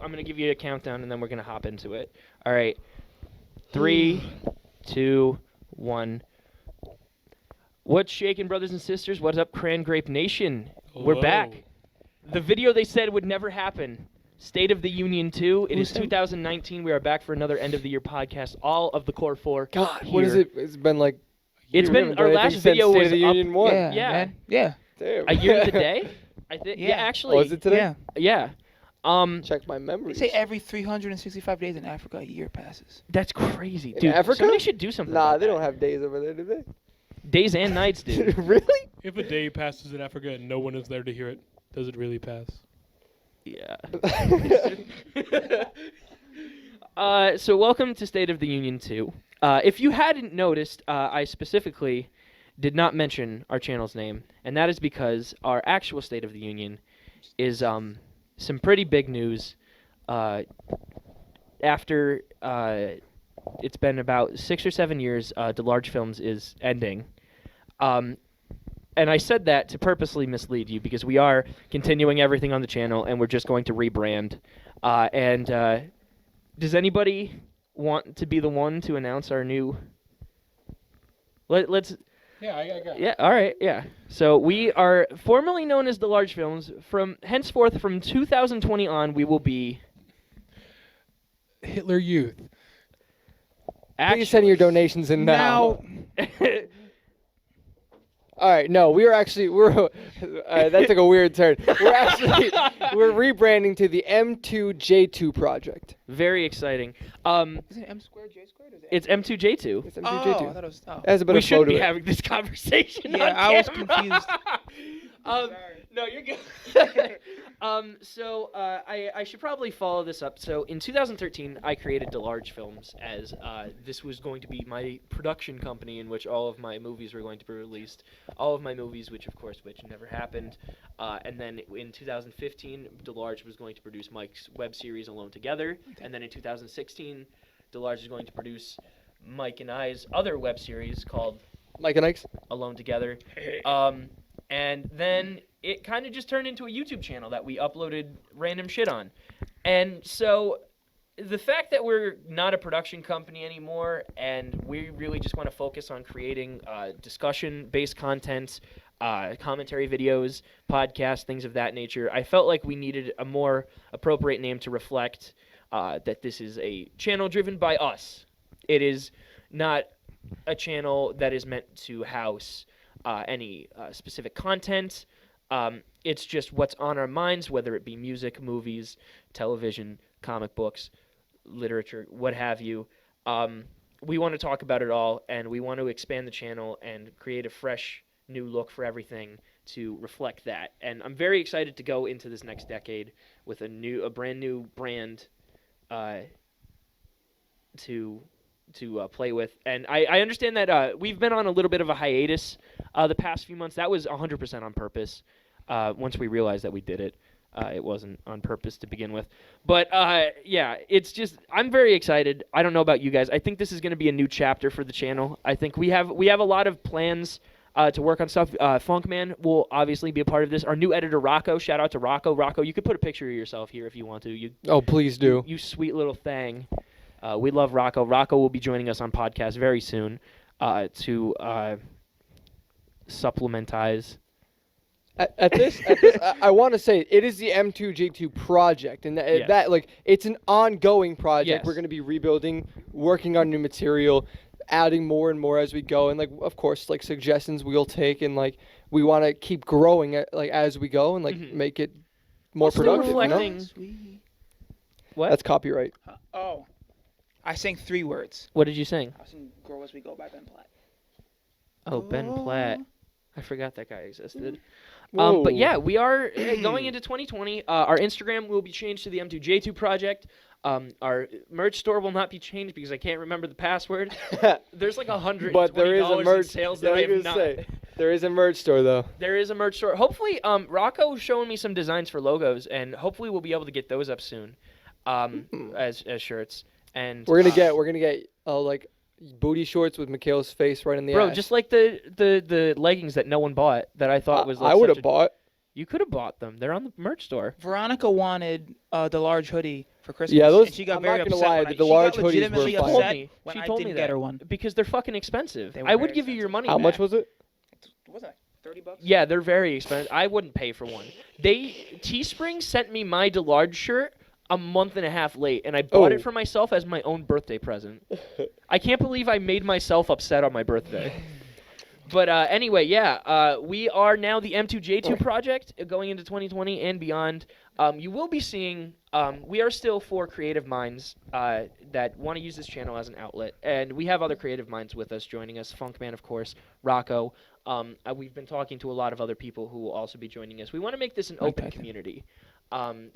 I'm gonna give you a countdown, and then we're gonna hop into it. All right, 3, 2, 1. What's shaking, brothers and sisters? What's up, Cran Grape Nation? We're back. The video they said would never happen. State of the Union 2. It is 2019. We are back for another end of the year podcast. All of the core 4. God, here. what is it? It's been like. It's been our last video State was of the Union up. 1. Yeah. Man. Yeah. Damn. A year to the day. I think. Yeah, actually. Oh, is it today? Yeah. Yeah. Check my They memories. say every 365 days in Africa, a year passes. That's crazy, In dude. Africa? Somebody should do something. Nah, about they that. don't have days over there, do they? Days and nights, dude. Really? If a day passes in Africa and no one is there to hear it, does it really pass? Yeah. So welcome to State of the Union 2. If you hadn't noticed, I specifically did not mention our channel's name, and that is because our actual State of the Union is some pretty big news. After it's been about 6 or 7 years, DeLarge Films is ending. And I said that to purposely mislead you because we are continuing everything on the channel, and we're just going to rebrand. Does anybody want to be the one to announce our new? Let's. Yeah, I got it. Yeah. All right. Yeah. So we are formerly known as DeLarge Films. From 2020 on, we will be. Hitler Youth. Please send your donations in now. All right, no, we're that took a weird turn. We're rebranding to the M2J2 Project. Very exciting. Isn't it M squared, J squared? Or is it It's M2J2. It's Oh, M2J2. I thought it was. Oh. It has a bit We of flow shouldn't to be it. having this conversation. Yeah, on I was camera. confused. No, you're good. I should probably follow this up. So in 2013, I created DeLarge Films as this was going to be my production company in which all of my movies were going to be released. All of my movies, which never happened. And then in 2015, DeLarge was going to produce Mike's web series Alone Together. And then in 2016, DeLarge is going to produce Mike and I's other web series called Mike and Ike's? Alone Together. And then it kind of just turned into a YouTube channel that we uploaded random shit on. And so the fact that we're not a production company anymore and we really just want to focus on creating discussion-based content, commentary videos, podcasts, things of that nature, I felt like we needed a more appropriate name to reflect that this is a channel driven by us. It is not a channel that is meant to house any specific content. It's just what's on our minds, whether it be music, movies, television, comic books, literature, what have you. We want to talk about it all, and we want to expand the channel and create a fresh, new look for everything to reflect that. And I'm very excited to go into this next decade with a brand new brand to play with. And I understand that we've been on a little bit of a hiatus the past few months. That was 100% on purpose. Once we realized that we did it, it wasn't on purpose to begin with. But yeah, it's just I'm very excited. I don't know about you guys. I think this is going to be a new chapter for the channel. I think we have a lot of plans to work on stuff. Funkman will obviously be a part of this. Our new editor, Rocco. Shout out to Rocco. Rocco, you could put a picture of yourself here if you want to. Oh, please do. You sweet little thing. We love Rocco. Rocco will be joining us on podcast very soon to supplementize. At this, I want to say it is the M2J2 project, and Yes. that like it's an ongoing project. Yes. We're going to be rebuilding, working on new material, adding more and more as we go, and like of course like suggestions we'll take, and like we want to keep growing as we go, and like make it more Still productive. reflecting- Sweet. What? That's copyright. Oh. I sang 3 words. What did you sing? I sang Grow As We Go by Ben Platt. Oh, Ben Platt. I forgot that guy existed. Whoa. But yeah, we are going into 2020. Our Instagram will be changed to the M2J2 Project. Our merch store will not be changed because I can't remember the password. There's like $120 But there is a merch. in sales that I have not. There is a merch store though. There is a merch store. Hopefully, Rocco's showing me some designs for logos, and hopefully we'll be able to get those up soon as shirts. And We're gonna get like booty shorts with Mikhail's face right in the bro, ass. just like the leggings that no one bought that I thought was. Like I would such have bought. You could have bought them. They're on the merch store. Veronica wanted the large hoodie for Christmas. Yeah, those. And she got I'm very not gonna upset lie, when the she large got hoodies legitimately were upset fine. when She I told me didn't that get her one. because they're fucking expensive. They were I would very give you your expensive. money How back. much was it? What was that, $30? Yeah, they're very expensive. I wouldn't pay for one. Teespring sent me my DeLarge shirt a month and a half late, and I bought Oh. it for myself as my own birthday present. I can't believe I made myself upset on my birthday. But anyway, yeah, we are now the M2J2 Project going into 2020 and beyond. You will be seeing, we are still 4 creative minds that want to use this channel as an outlet. And we have other creative minds with us joining us. Funkman, of course, Rocco. We've been talking to a lot of other people who will also be joining us. We want to make this an Mike open Tyson. community. And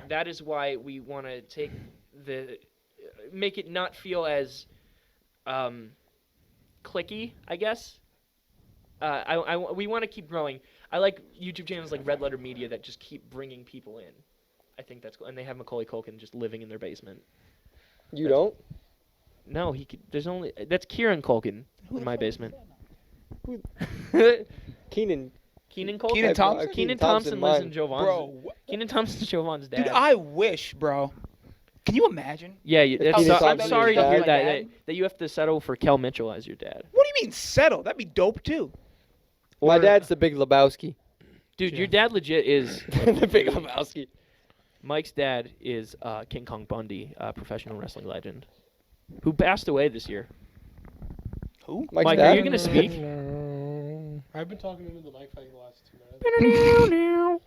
that is why we want to make it not feel as clicky, I guess. We want to keep growing. I like YouTube channels like Red Letter Media that just keep bringing people in. I think that's cool. And they have Macaulay Culkin just living in their basement. You don't? No, that's Kieran Culkin in my basement. Keenan. Keenan Culkin? Keenan Thompson? Keenan Thompson lives in mine. Jovan's. Bro, Keenan Thompson's Jovan's dad. dude, I wish, bro. Can you imagine? Yeah, Keenan I'm Thompson sorry is to hear dad. that you have to settle for Kel Mitchell as your dad. What do you mean settle? That'd be dope too. My dad's the Big Lebowski. Dude, Yeah. your dad legit is. The Big Lebowski. Mike's dad is King Kong Bundy, professional wrestling legend, who passed away this year. Who? Mike's Mike, dad? are you gonna speak? I've been talking into the mic for like the last 2 minutes.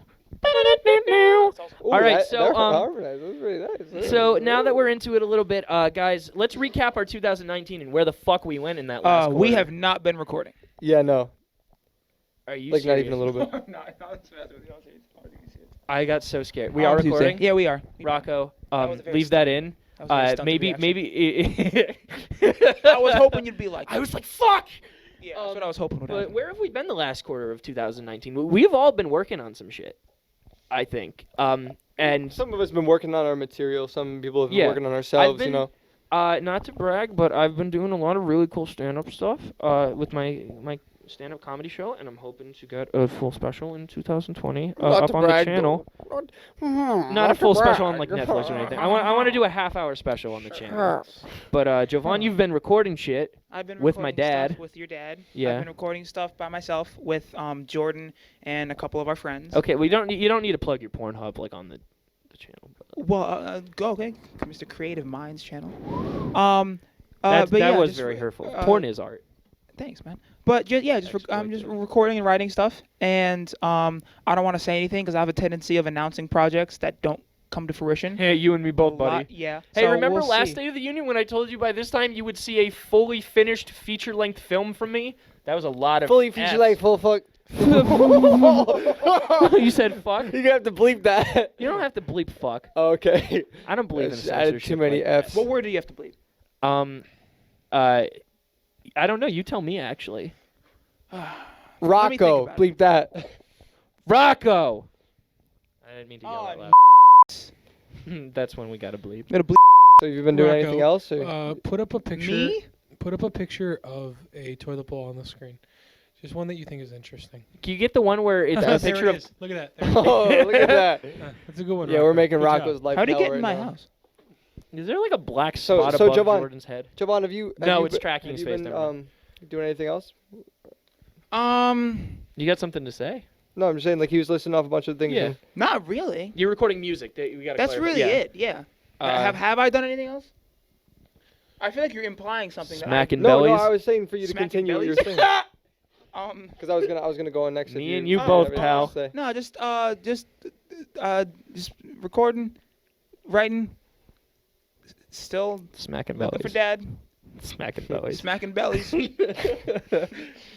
Ooh, All right, that- so, that was harmonized. That was really nice. So now that we're into it a little bit, guys, let's recap our 2019 and where the fuck we went in that last We quarter. have not been recording. Yeah, no. Are you Like, not serious? even a little bit. I got so scared. We On are Tuesday. recording. Yeah, we are. Rocco, was a very leave that in. That was a very stunted reaction. Maybe. I was hoping you'd be like. I was like, fuck. Yeah, that's what I was hoping would But happen. where have we been the last quarter of 2019? We've all been working on some shit, I think. And Some of us have been working on our material. Some people have been Yeah. working on ourselves, been- you know. not to brag, but I've been doing a lot of really cool stand-up stuff with my stand-up comedy show, and I'm hoping to get a full special in 2020 Not up to on the brag, channel. Not a full special on like Netflix or anything. I want to do a half-hour special on the channel. But Jovan, you've been recording shit. I've been with my recording stuff dad. with your dad. Yeah. I've been recording stuff by myself with Jordan and a couple of our friends. Okay, you don't need to plug your Pornhub like on the channel. Well, go okay, Mr. Creative Minds channel. That but yeah, was just very hurtful. Porn Porn is art. Thanks, man. But I'm just recording and writing stuff, and I don't want to say anything because I have a tendency of announcing projects that don't come to fruition. Hey, you and me both, buddy. Yeah. Hey, so remember we'll last see. Day of the Union when I told you by this time you would see a fully finished feature-length film from me? That was a lot of Fully feature length, full fuck. You said fuck? You're gonna have to bleep that. You don't have to bleep fuck. Okay. I don't believe in Just added censorship. too many like F's. What word do you have to bleep? I don't know. You tell me, actually. Let me think Rocco, about it. bleep that. Rocco! I didn't mean to yell Oh, that loud. That's when we got to bleep. Gotta bleep So you've been doing Rocco, anything else? Or? Put up a picture. me. Put up a picture of a toilet bowl on the screen. Just one that you think is interesting. Can you get the one where it's a There picture it of... is. Look at that. There it is. Oh, look at that. That's a good one. Yeah, we're Rocco. making Good Rocco's job. life How'd he hell get in right my now. house? Is there like a black So- spot so above Jovan- Jordan's head? Jovan, have you? No, have you it's tracking have his you face, been, never mind. doing anything else? You got something to say? No, I'm just saying, like, he was listing off a bunch of things. Yeah. and- Not really. You're recording music. We gotta That's clarify. really Yeah. it. Yeah. Have I done anything else? I feel like you're implying something. Smacking No, bellies. I was saying for you to Smacking continue what you were bellies? saying. That Because I was gonna go on next. if Me and you you Oh, both, have anything pal. to say. No, just recording, writing. Still Smacking looking for bellies. dad. Smacking bellies. Smacking bellies.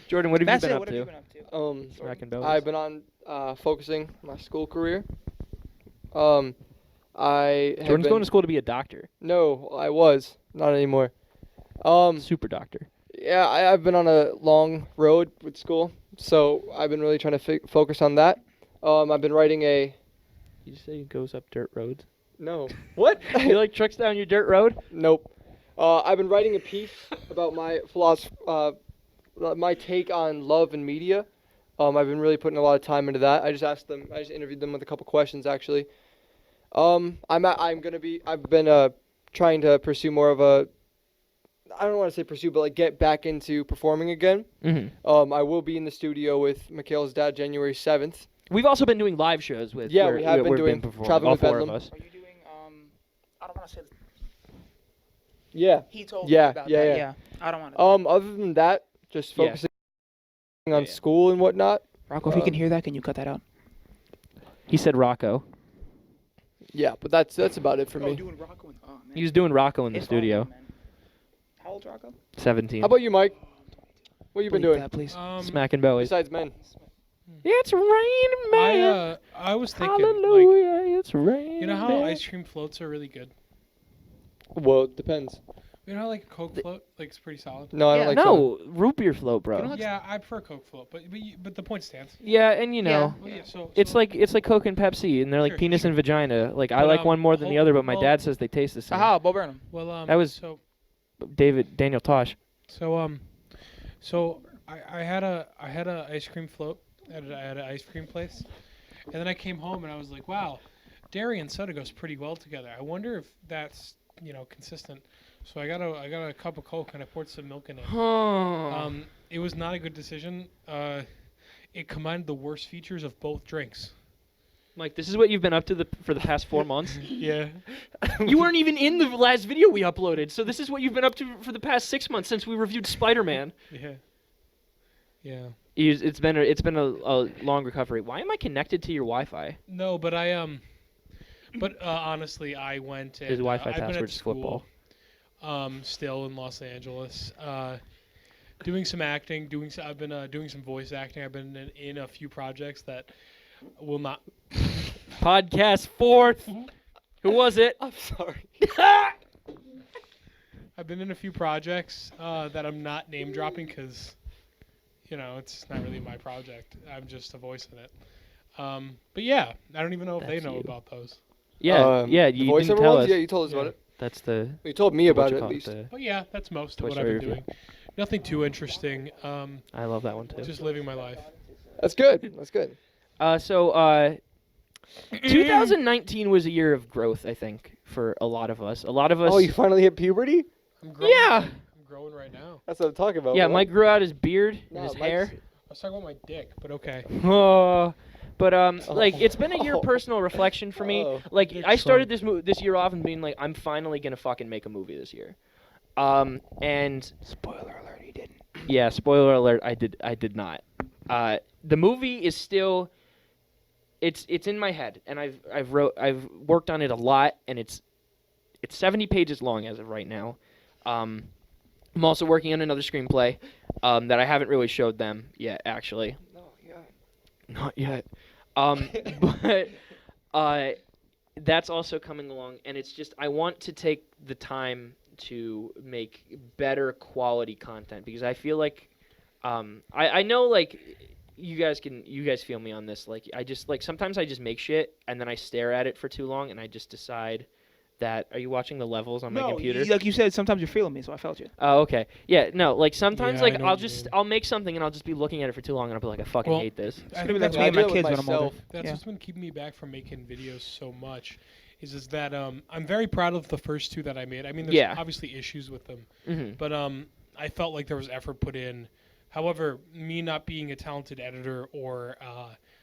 Jordan, what have That's you been it. up What have to? you been up to? Smacking bellies. I've been on focusing my school career. I have Jordan's been, going to school to be a doctor. No, I was not anymore. Super doctor. Yeah, I've been on a long road with school, so I've been really trying to focus on that. I've been writing a. You say he goes up dirt roads? No. What? You like trucks down your dirt road? Nope. I've been writing a piece about my my take on love and media. I've been really putting a lot of time into that. I just interviewed them with a couple questions actually. I've been trying to pursue more of a, I don't want to say pursue, but like get back into performing again. Mm-hmm. I will be in the studio with Mikhail's dad January 7th. We've also been doing live shows with. Yeah, we have been doing performing, Traveling all with four of Bedlam. us. Are you doing I don't want to say. Yeah. He told Yeah, me about yeah, that. yeah. I don't want to. Other than that, just Yeah. focusing Yeah, on yeah. school and whatnot. Rocco, if you can hear that, can you cut that out? He said Rocco. Yeah, but that's about it for me. doing Rocco. Oh, man. He was doing Rocco in the It's studio. awesome, man. How old's Rocco? 17. How about you, Mike? What you been Bleep doing that, please. Smacking bellies. besides men? It's raining, man. I was thinking, Hallelujah, it's raining. you know how ice cream floats are really good. Well, it depends. You know how like a Coke float, like it's pretty solid. No, I don't like soda. No, root beer float, bro. You know what? Yeah, I prefer Coke float, but the point stands. Yeah, and you know, Well, yeah, so it's like Coke and Pepsi, and they're like Sure, penis sure. and vagina. Like I But, like one more than the other, but my well- dad says they taste the same. Aha, Bo Burnham. well, That was- Daniel Tosh. So I had a ice cream float at an ice cream place, and then I came home and I was like, wow, dairy and soda goes pretty well together. I wonder if that's consistent. So I got a cup of Coke and I poured some milk in it. It was not a good decision. It combined the worst features of both drinks. Mike, this is what you've been up to for the past 4 months. Yeah. You weren't even in the last video we uploaded, so this is what you've been up to for the past 6 months since we reviewed Spider-Man. Yeah. Yeah. It's been a long recovery. Why am I connected to your Wi-Fi? No, but honestly, I went and His Wi-Fi I've been password at is school, football. still in Los Angeles, doing some acting. I've been doing some voice acting. I've been in a few projects that will not. Podcast 4th. Who was it? I'm sorry. I've been in a few projects that I'm not name dropping because, it's not really my project. I'm just a voice in it. But yeah, I don't even know if they That's know you. about those. Yeah, The you voiceover didn't tell ones? us. Yeah, you told us Yeah. about it. That's the You told me about it at whatchamacallit, least. But yeah, that's most Toy of what I've Story been review. doing. Nothing too interesting. I love that one too. Just living my life. That's good. That's good. So 2019 was a year of growth, I think, for a lot of us. A lot of us. Oh, you finally hit puberty? I'm growing. Yeah. I'm growing right now. That's what I'm talking about. Yeah, What? Mike grew out his beard and No, his Mike's- hair. I was talking about my dick, but okay. Oh, but like it's been a year of Oh. personal reflection for me. Oh. Like Dick I started shrunk. this year off and being like, I'm finally gonna fucking make a movie this year. And Spoiler alert, he didn't. yeah, spoiler alert, I did not. The movie is still. It's in my head, and I've worked on it a lot, and it's 70 pages long as of right now. I'm also working on another screenplay that I haven't really showed them yet, actually. No, yeah. Not yet. But that's also coming along, and it's just I want to take the time to make better quality content because I feel like I know like you guys feel me on this. Like I just like sometimes I just make shit and then I stare at it for too long and I just decide that are you watching the levels on my computer? Like you said, sometimes you're feeling me, so I felt you. Oh, okay. Yeah, no, like sometimes Yeah, I like know what you mean. I'll make something and I'll just be looking at it for too long and I'll be like I fucking Well, hate this. I Maybe think that's that's me and my I do it kids when I'm older. myself. That's Yeah. what's been keeping me back from making videos so much. Is that I'm very proud of the first two that I made. I mean, there's Yeah. obviously issues with them, Mm-hmm. but I felt like there was effort put in. However, me not being a talented editor or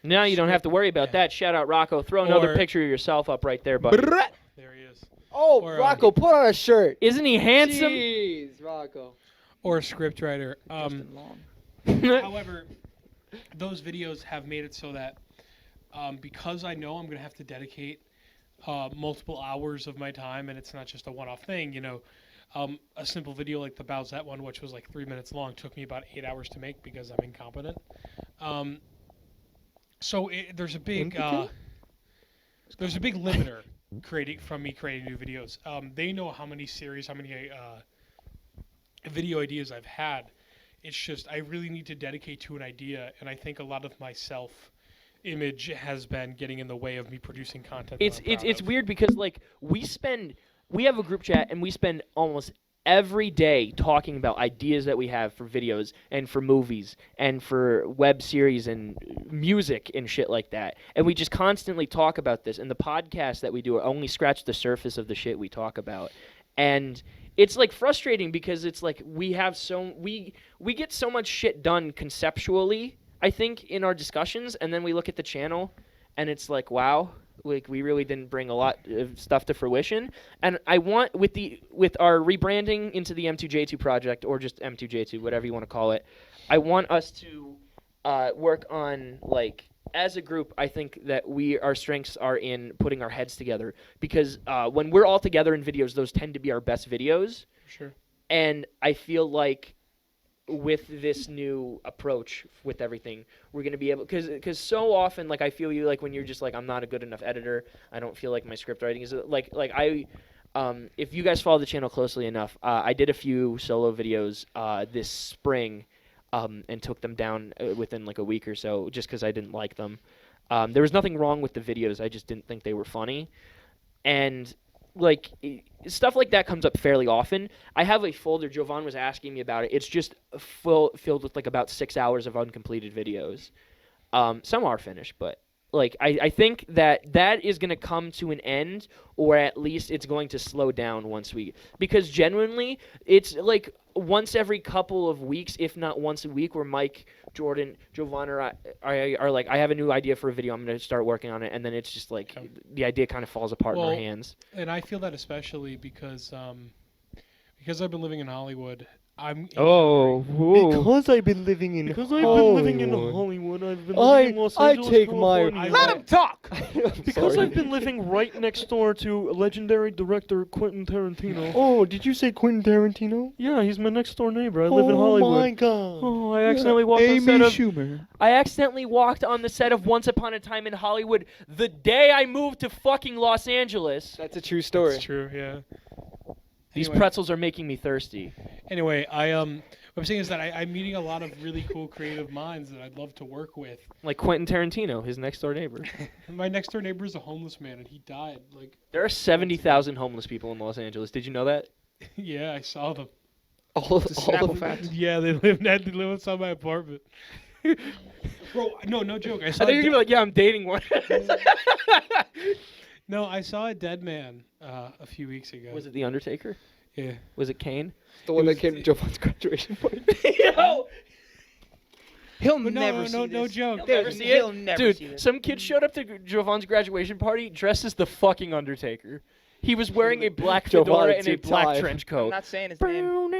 Now you don't have to worry about Yeah. that. Shout out Rocco. Throw another Or- picture of yourself up right there, buddy. there he is, Oh, Or, Rocco, put on a shirt. Isn't he handsome? Jeez, Rocco. or a script writer. Justin Long. However, those videos have made it so that because I know I'm going to have to dedicate multiple hours of my time, and it's not just a one-off thing. A simple video like the Bowsette one, which was like 3 minutes long, took me about 8 hours to make because I'm incompetent. So there's a big limiter creating new videos. They know how many video ideas I've had. It's just I really need to dedicate to an idea, and I think a lot of my self-image has been getting in the way of me producing content. that I'm proud It's of. weird because like we have a group chat and we spend almost every day talking about ideas that we have for videos and for movies and for web series and music and shit like that. And we just constantly talk about this. And the podcasts that we do only scratch the surface of the shit we talk about. And it's like frustrating because it's like we get so much shit done conceptually, I think, in our discussions, and then we look at the channel and it's like, wow, like we really didn't bring a lot of stuff to fruition. And I want with our rebranding into the M2J2 Project, or just M2J2, whatever you want to call it, I want us to work on, like, as a group, I think that our strengths are in putting our heads together, because when we're all together in videos, those tend to be our best videos. Sure. And I feel like with this new approach with everything, we're going to be able, because so often, like, I feel you, like, when you're just like, I'm not a good enough editor, I don't feel like my script writing is like I if you guys follow the channel closely enough, I did a few solo videos this spring, and took them down within like a week or so, just because I didn't like them. There was nothing wrong with the videos, I just didn't think they were funny. And like stuff like that comes up fairly often. I have a folder, Jovan was asking me about it. It's just filled with like about 6 hours of uncompleted videos. Some are finished, but like I think that is going to come to an end, or at least it's going to slow down because genuinely it's like once every couple of weeks, if not once a week, where Mike, Jordan, Jovan, or I are like, I have a new idea for a video, I'm going to start working on it, and then it's just like the idea kind of falls apart in our hands. And I feel that especially because I've been living in Hollywood. Because I've been living in Hollywood, I've been living in Los Angeles, I take California. my... Let him talk! Because I've been living right next door to legendary director Quentin Tarantino. Oh, did you say Quentin Tarantino? Yeah, he's my next door neighbor. I live in Hollywood. Oh my god. Oh, I accidentally walked on Amy set of... Schumer. I accidentally walked on the set of Once Upon a Time in Hollywood the day I moved to fucking Los Angeles. That's a true story. That's true, yeah. These pretzels are making me thirsty. Anyway, what I'm saying is that I'm meeting a lot of really cool creative minds that I'd love to work with. Like Quentin Tarantino, his next door neighbor. My next door neighbor is a homeless man, and he died. Like, there are 70,000 homeless people in Los Angeles. Did you know that? Yeah, I saw them. All of fact. Yeah, they live outside my apartment. Bro, no joke. I think you're gonna be like, yeah, I'm dating one. No, I saw a dead man a few weeks ago. Was it The Undertaker? Yeah. Was it Kane? The one that came to Jovan's graduation party. Yo! He'll But never see this. no joke. Never see He'll it? never see Dude, this. some kid showed up to Jovan's graduation party dressed as the fucking Undertaker. He was wearing a black fedora and a black trench I'm coat. not saying his name. We don't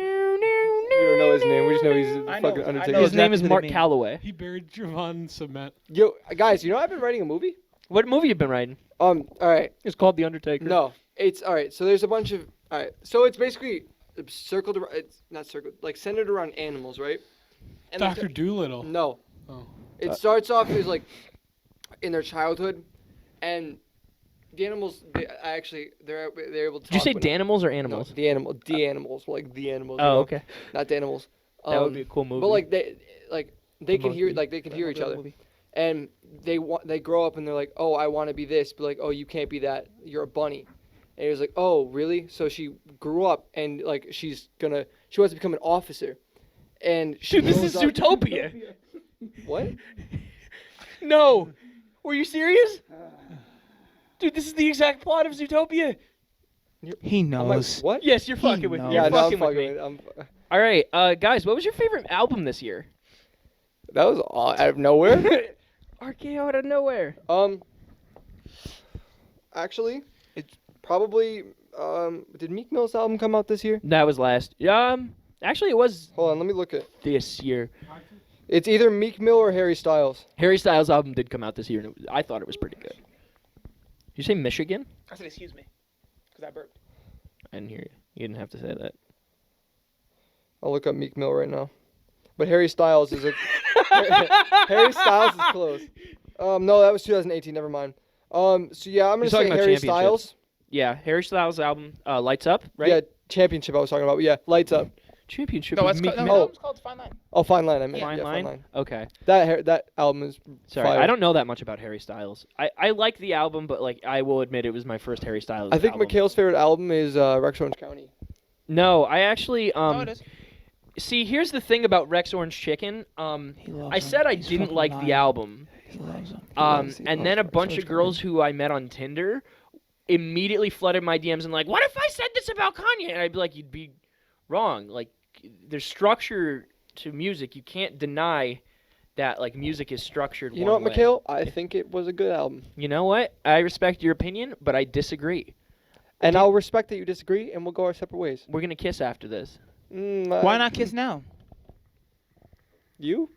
know his name. We just know he's I know- fucking I Undertaker. know His name is exactly Mark the meme. Calloway. He buried Jovan in cement. Yo, guys, you know I've been writing a movie? What movie you been writing? All right. It's called The Undertaker. No, it's all right. So there's a bunch of all right. So it's basically circled. It's not circled, like centered around animals, right? And Dr. Doolittle. No. Oh. It starts off as like in their childhood, and the animals. They're able to. Did you talk say when- Danimals or No, animals? the animals, like the animals. Oh, okay. Not the animals. That would be a cool movie. But like they can hear monkey. they can hear each other, and they grow up and they're like, oh, I want to be this, but like, oh, you can't be that. You're a bunny. And he was like, oh, really? So she grew up and like she wants to become an officer, and she Dude, this grows is up- Zootopia. What? No. Were you serious? Dude, this is the exact plot of Zootopia. He I'm like, knows. what? Yes, you're fucking with me. knows. You're Yeah, no, I'm fucking with fucking me. with. All right, guys, what was your favorite album this year? That was out of nowhere. RKO out of nowhere. Actually, it's probably did Meek Mill's album come out this year? That was last. Actually, it was Hold on, let me look at. this year. It's either Meek Mill or Harry Styles. Harry Styles' album did come out this year, and I thought it was pretty good. Did you say Michigan? I said, excuse me, because I burped. I didn't hear you. You didn't have to say that. I'll look up Meek Mill right now. But Harry Styles is a Harry Styles is close. No, that was 2018. Never mind. So yeah, I'm gonna You're talking say about Harry championships. Styles. Yeah, Harry Styles' album, Lights Up, right? Yeah, championship. I was talking about. Yeah, Lights Up. Championship. No, with it's Meek called, Mill. the album's called Fine Line. Oh, Fine Line. I meant. Fine yeah, Line? Fine Line. Okay. That album is. Sorry, fire. I don't know that much about Harry Styles. I like the album, but like I will admit it was my first Harry Styles I think album. Mikhail's favorite album is Rex Orange County. No, I actually No, it is. see. Here's the thing about Rex Orange Chicken. He loves I said him. I He's didn't fucking like lying. the album. He loves him. And then a bunch of girls who I met on Tinder immediately flooded my DMs and like, what if I said this about Kanye? And I'd be like, you'd be wrong. Like, there's structure to music. You can't deny that like music is structured. You know what, Mikhail? I think it was a good album. You know what? I respect your opinion, but I disagree. And I'll respect that you disagree, and we'll go our separate ways. We're gonna kiss after this. Why not kiss now? You?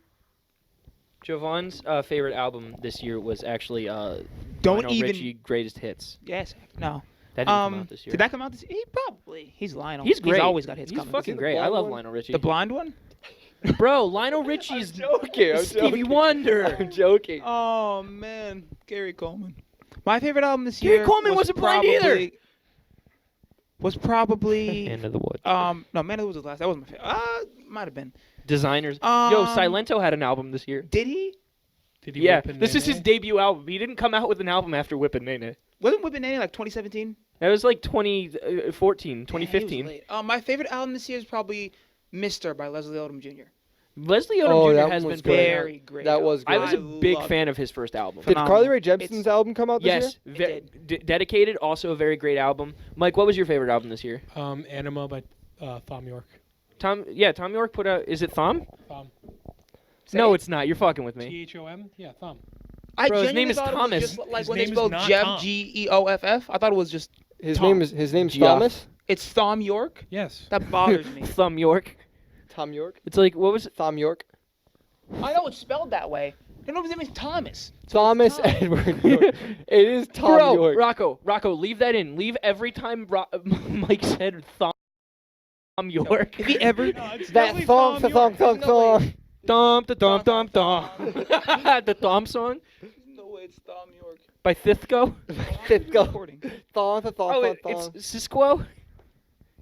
Jovan's favorite album this year was actually Don't Lionel even. Richie Greatest Hits. Yes. No. That didn't come out this year. Did that come out this year? He probably. He's Lionel. He's great. He's always got hits He's coming. fucking the great. I blind love one? Lionel Richie. The blind one? Bro, Lionel Richie's joking. I'm Stevie joking. Wonder. I'm joking. Oh man, Gary Coleman. My favorite album this Gary year. Coleman wasn't blind either. Was probably. End of the Woods. No, Man of the Woods was last. That was my favorite. Might have been. Designers. Yo, Um, Silento had an album this year. Did he? Did he Yeah, whip and this is Nene? his debut album. He didn't come out with an album after Whippin' Nene. Wasn't Whippin' Nanny like 2017? That was like 2014, 2015. Yeah, he was late. My favorite album this year is probably Mister by Leslie Odom Jr. Leslie Odom Oh, Jr. that has one been was great. Very great. That was I good. was a big love fan it. of his first album. Did Carly Rae Phenomenal. Jepsen's album come out this Yes, year? Dedicated, also a very great album. Mike, what was your favorite album this year? Anima by Thom Yorke. Tom York put out. Is it Thom? Thom. No, it's not. You're fucking with me. Thom? Yeah, Thom. I Bro, his genuinely name is thought it was Thomas. just like His when they name is spelled not Jeff, Tom. Geoff. I thought it was just His Tom. name's Geoff. Thomas. it's Thom Yorke. Yes. That bothers me. Thom York. Tom York. It's like what was it? Thom York. I know it's spelled that way. I know his name is Thomas. Thomas Tom. Edward York. It is Tom Bro, York. Rocco, leave that in. Leave every time Mike said Thom York. If he ever, That thong, thong, thong, thong. Dum da dum dum dum. The Thom song no way, it's Thom York. by Thithgo. Let's go. Recording. Thong, thong, Oh, thong, it's thong. Sisquo.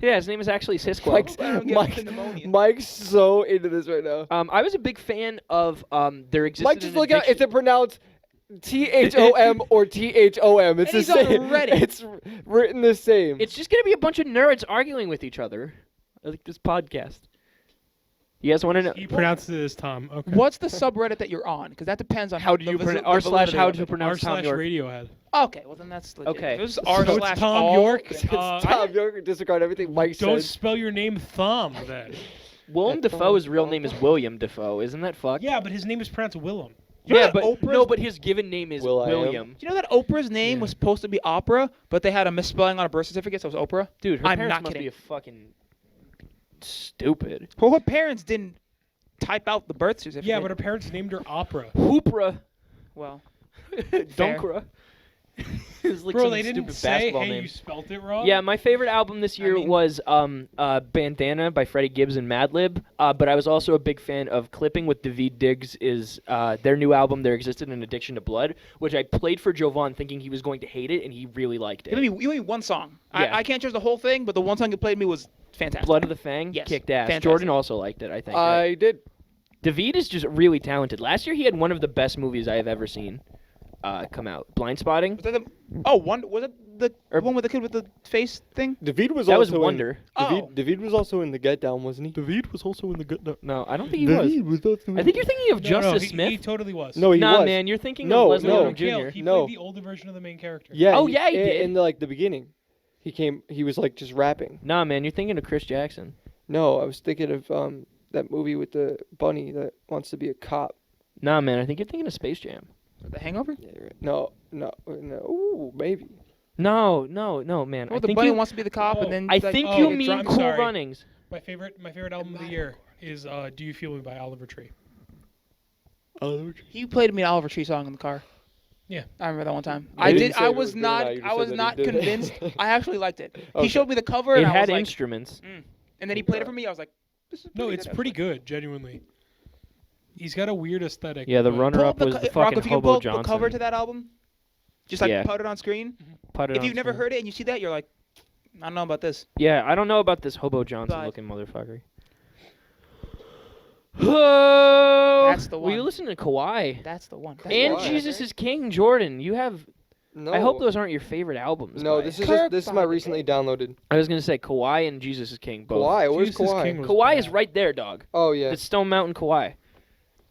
Yeah, his name is actually Sisquo. Mike's so into this right now. I was a big fan of there existed. Mike, just an look out. addiction- Is it pronounced THOM or THOM? It's And the he's same. already- It's written the same. It's just gonna be a bunch of nerds arguing with each other, like this podcast. You guys want to know? He pronounces it as Tom. Okay. What's the subreddit that you're on? Because that depends on How do the you visi- pronounce the r slash validity how of to it. pronounce Tom r// York? Radiohead. Okay, well then that's legit. Okay. If This is r So slash it's Tom all- York. It's Tom York. Disregard everything Mike Don't said. spell your name Thumb then. Willem Dafoe's real name is William Dafoe. Isn't that fucked? Yeah, but his name is pronounced Willem. You know Yeah, that but Oprah's- no, but his given name is Will.i.am. William. Do you know that Oprah's name Yeah. was supposed to be Opera, but they had a misspelling on a birth certificate, so it was Oprah? Dude, her I'm parents not must kidding. be a fucking stupid. Well, her parents didn't type out the birth certificate. Yeah, but her parents named her Opera. Hoopra. well, Dunkra. It's like Bro, some they didn't stupid say, basketball hey, name. you spelt it wrong? Yeah, my favorite album this year mean- was Bandana by Freddie Gibbs and Madlib, but I was also a big fan of Clipping with David Diggs is their new album, There Existed an Addiction to Blood, which I played for Jovan thinking he was going to hate it, and he really liked it. you gave me one song. Yeah. I can't judge the whole thing, but the one song you played me was fantastic. Blood of the Fang Yes, kicked ass. fantastic. Jordan also liked it, I think. I did. David is just really talented. Last year he had one of the best movies I have ever seen come out. Blind Spotting. Was that was it the Or- one with the kid with the face thing? David was That was also Wonder. Oh. David was also in the Get Down, wasn't he? David was also in the good. No, I don't think he was. also I think you're thinking of No, Justice he Smith. totally was. No, he Nah, was. man, you're thinking No, of Leslie no. Odom Kale, Jr. he No. played the older version of the main character. Yeah. Oh, yeah, he did. In the beginning, he was like just rapping. Nah, man, you're thinking of Chris Jackson. No, I was thinking of that movie with the bunny that wants to be a cop. Nah, man, I think you're thinking of Space Jam. The Hangover? Yeah, you're right. No. Ooh, maybe. No, man. Oh, I the think bunny you, wants to be the cop, Oh. and then I like, think oh, you it's- mean I'm Cool sorry. Runnings. My favorite album of the year is "Do You Feel Me" by Oliver Tree. he played me an Oliver Tree song in the car. Yeah. I remember that one time. You I didn't did. say I it was was good or not. not, you just I was said that not you did it. convinced. I actually liked it. Okay. He showed me the cover, It and I had was like, instruments. and then he played it for me. I was like, this is No, it's good, pretty actually. good, genuinely. He's got a weird aesthetic. Yeah, the but- Pull runner-up up the was co- the Rocco, fucking if you can pull Hobo up the Johnson. cover to that album, just like Yeah. put it on screen. Put it If on you've never screen. heard it and you see that, you're like, I don't know about this. Yeah, I don't know about this Hobo Johnson But- looking motherfucker. Oh, That's the Were you one. listening to Kawhi? That's the one. That's And the one. Jesus is King, Jordan. You have No. I hope those aren't your favorite albums. No, by- this is my recently downloaded. I was gonna say Kawhi and Jesus is King. Both. Kawhi, where's Jesus is Kawhi? King was Kawhi is bad. right there, dog. Oh yeah. It's Stone Mountain Kawhi.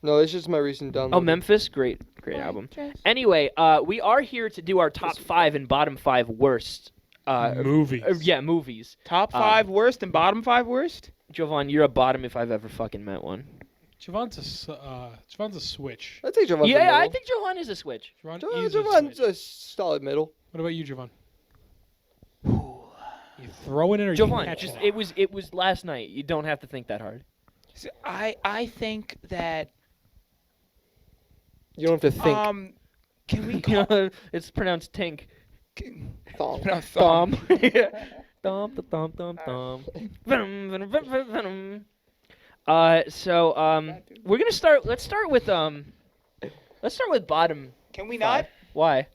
No, it's just my recent download. Oh, Memphis, great album. Anyway, we are here to do our top 5 and bottom 5 worst Movies. movies. Top 5 worst and bottom 5 worst? Jovan, you're a bottom if I've ever fucking met one. Javon's a switch. I think Javon's Yeah, I think Jovan is a switch. Javon Javon's is a switch. a solid middle. What about you, Javon? You throw it in or you Jovan, catch just it? it was last night. You don't have to think that hard. So I think that You don't have to think. can we call It's pronounced tink. Thong. no, thumb. Thump, the thump, thump, thump. Venom, venom, venom, venom. We're gonna start. Let's start with bottom. Can we 5. not? Why?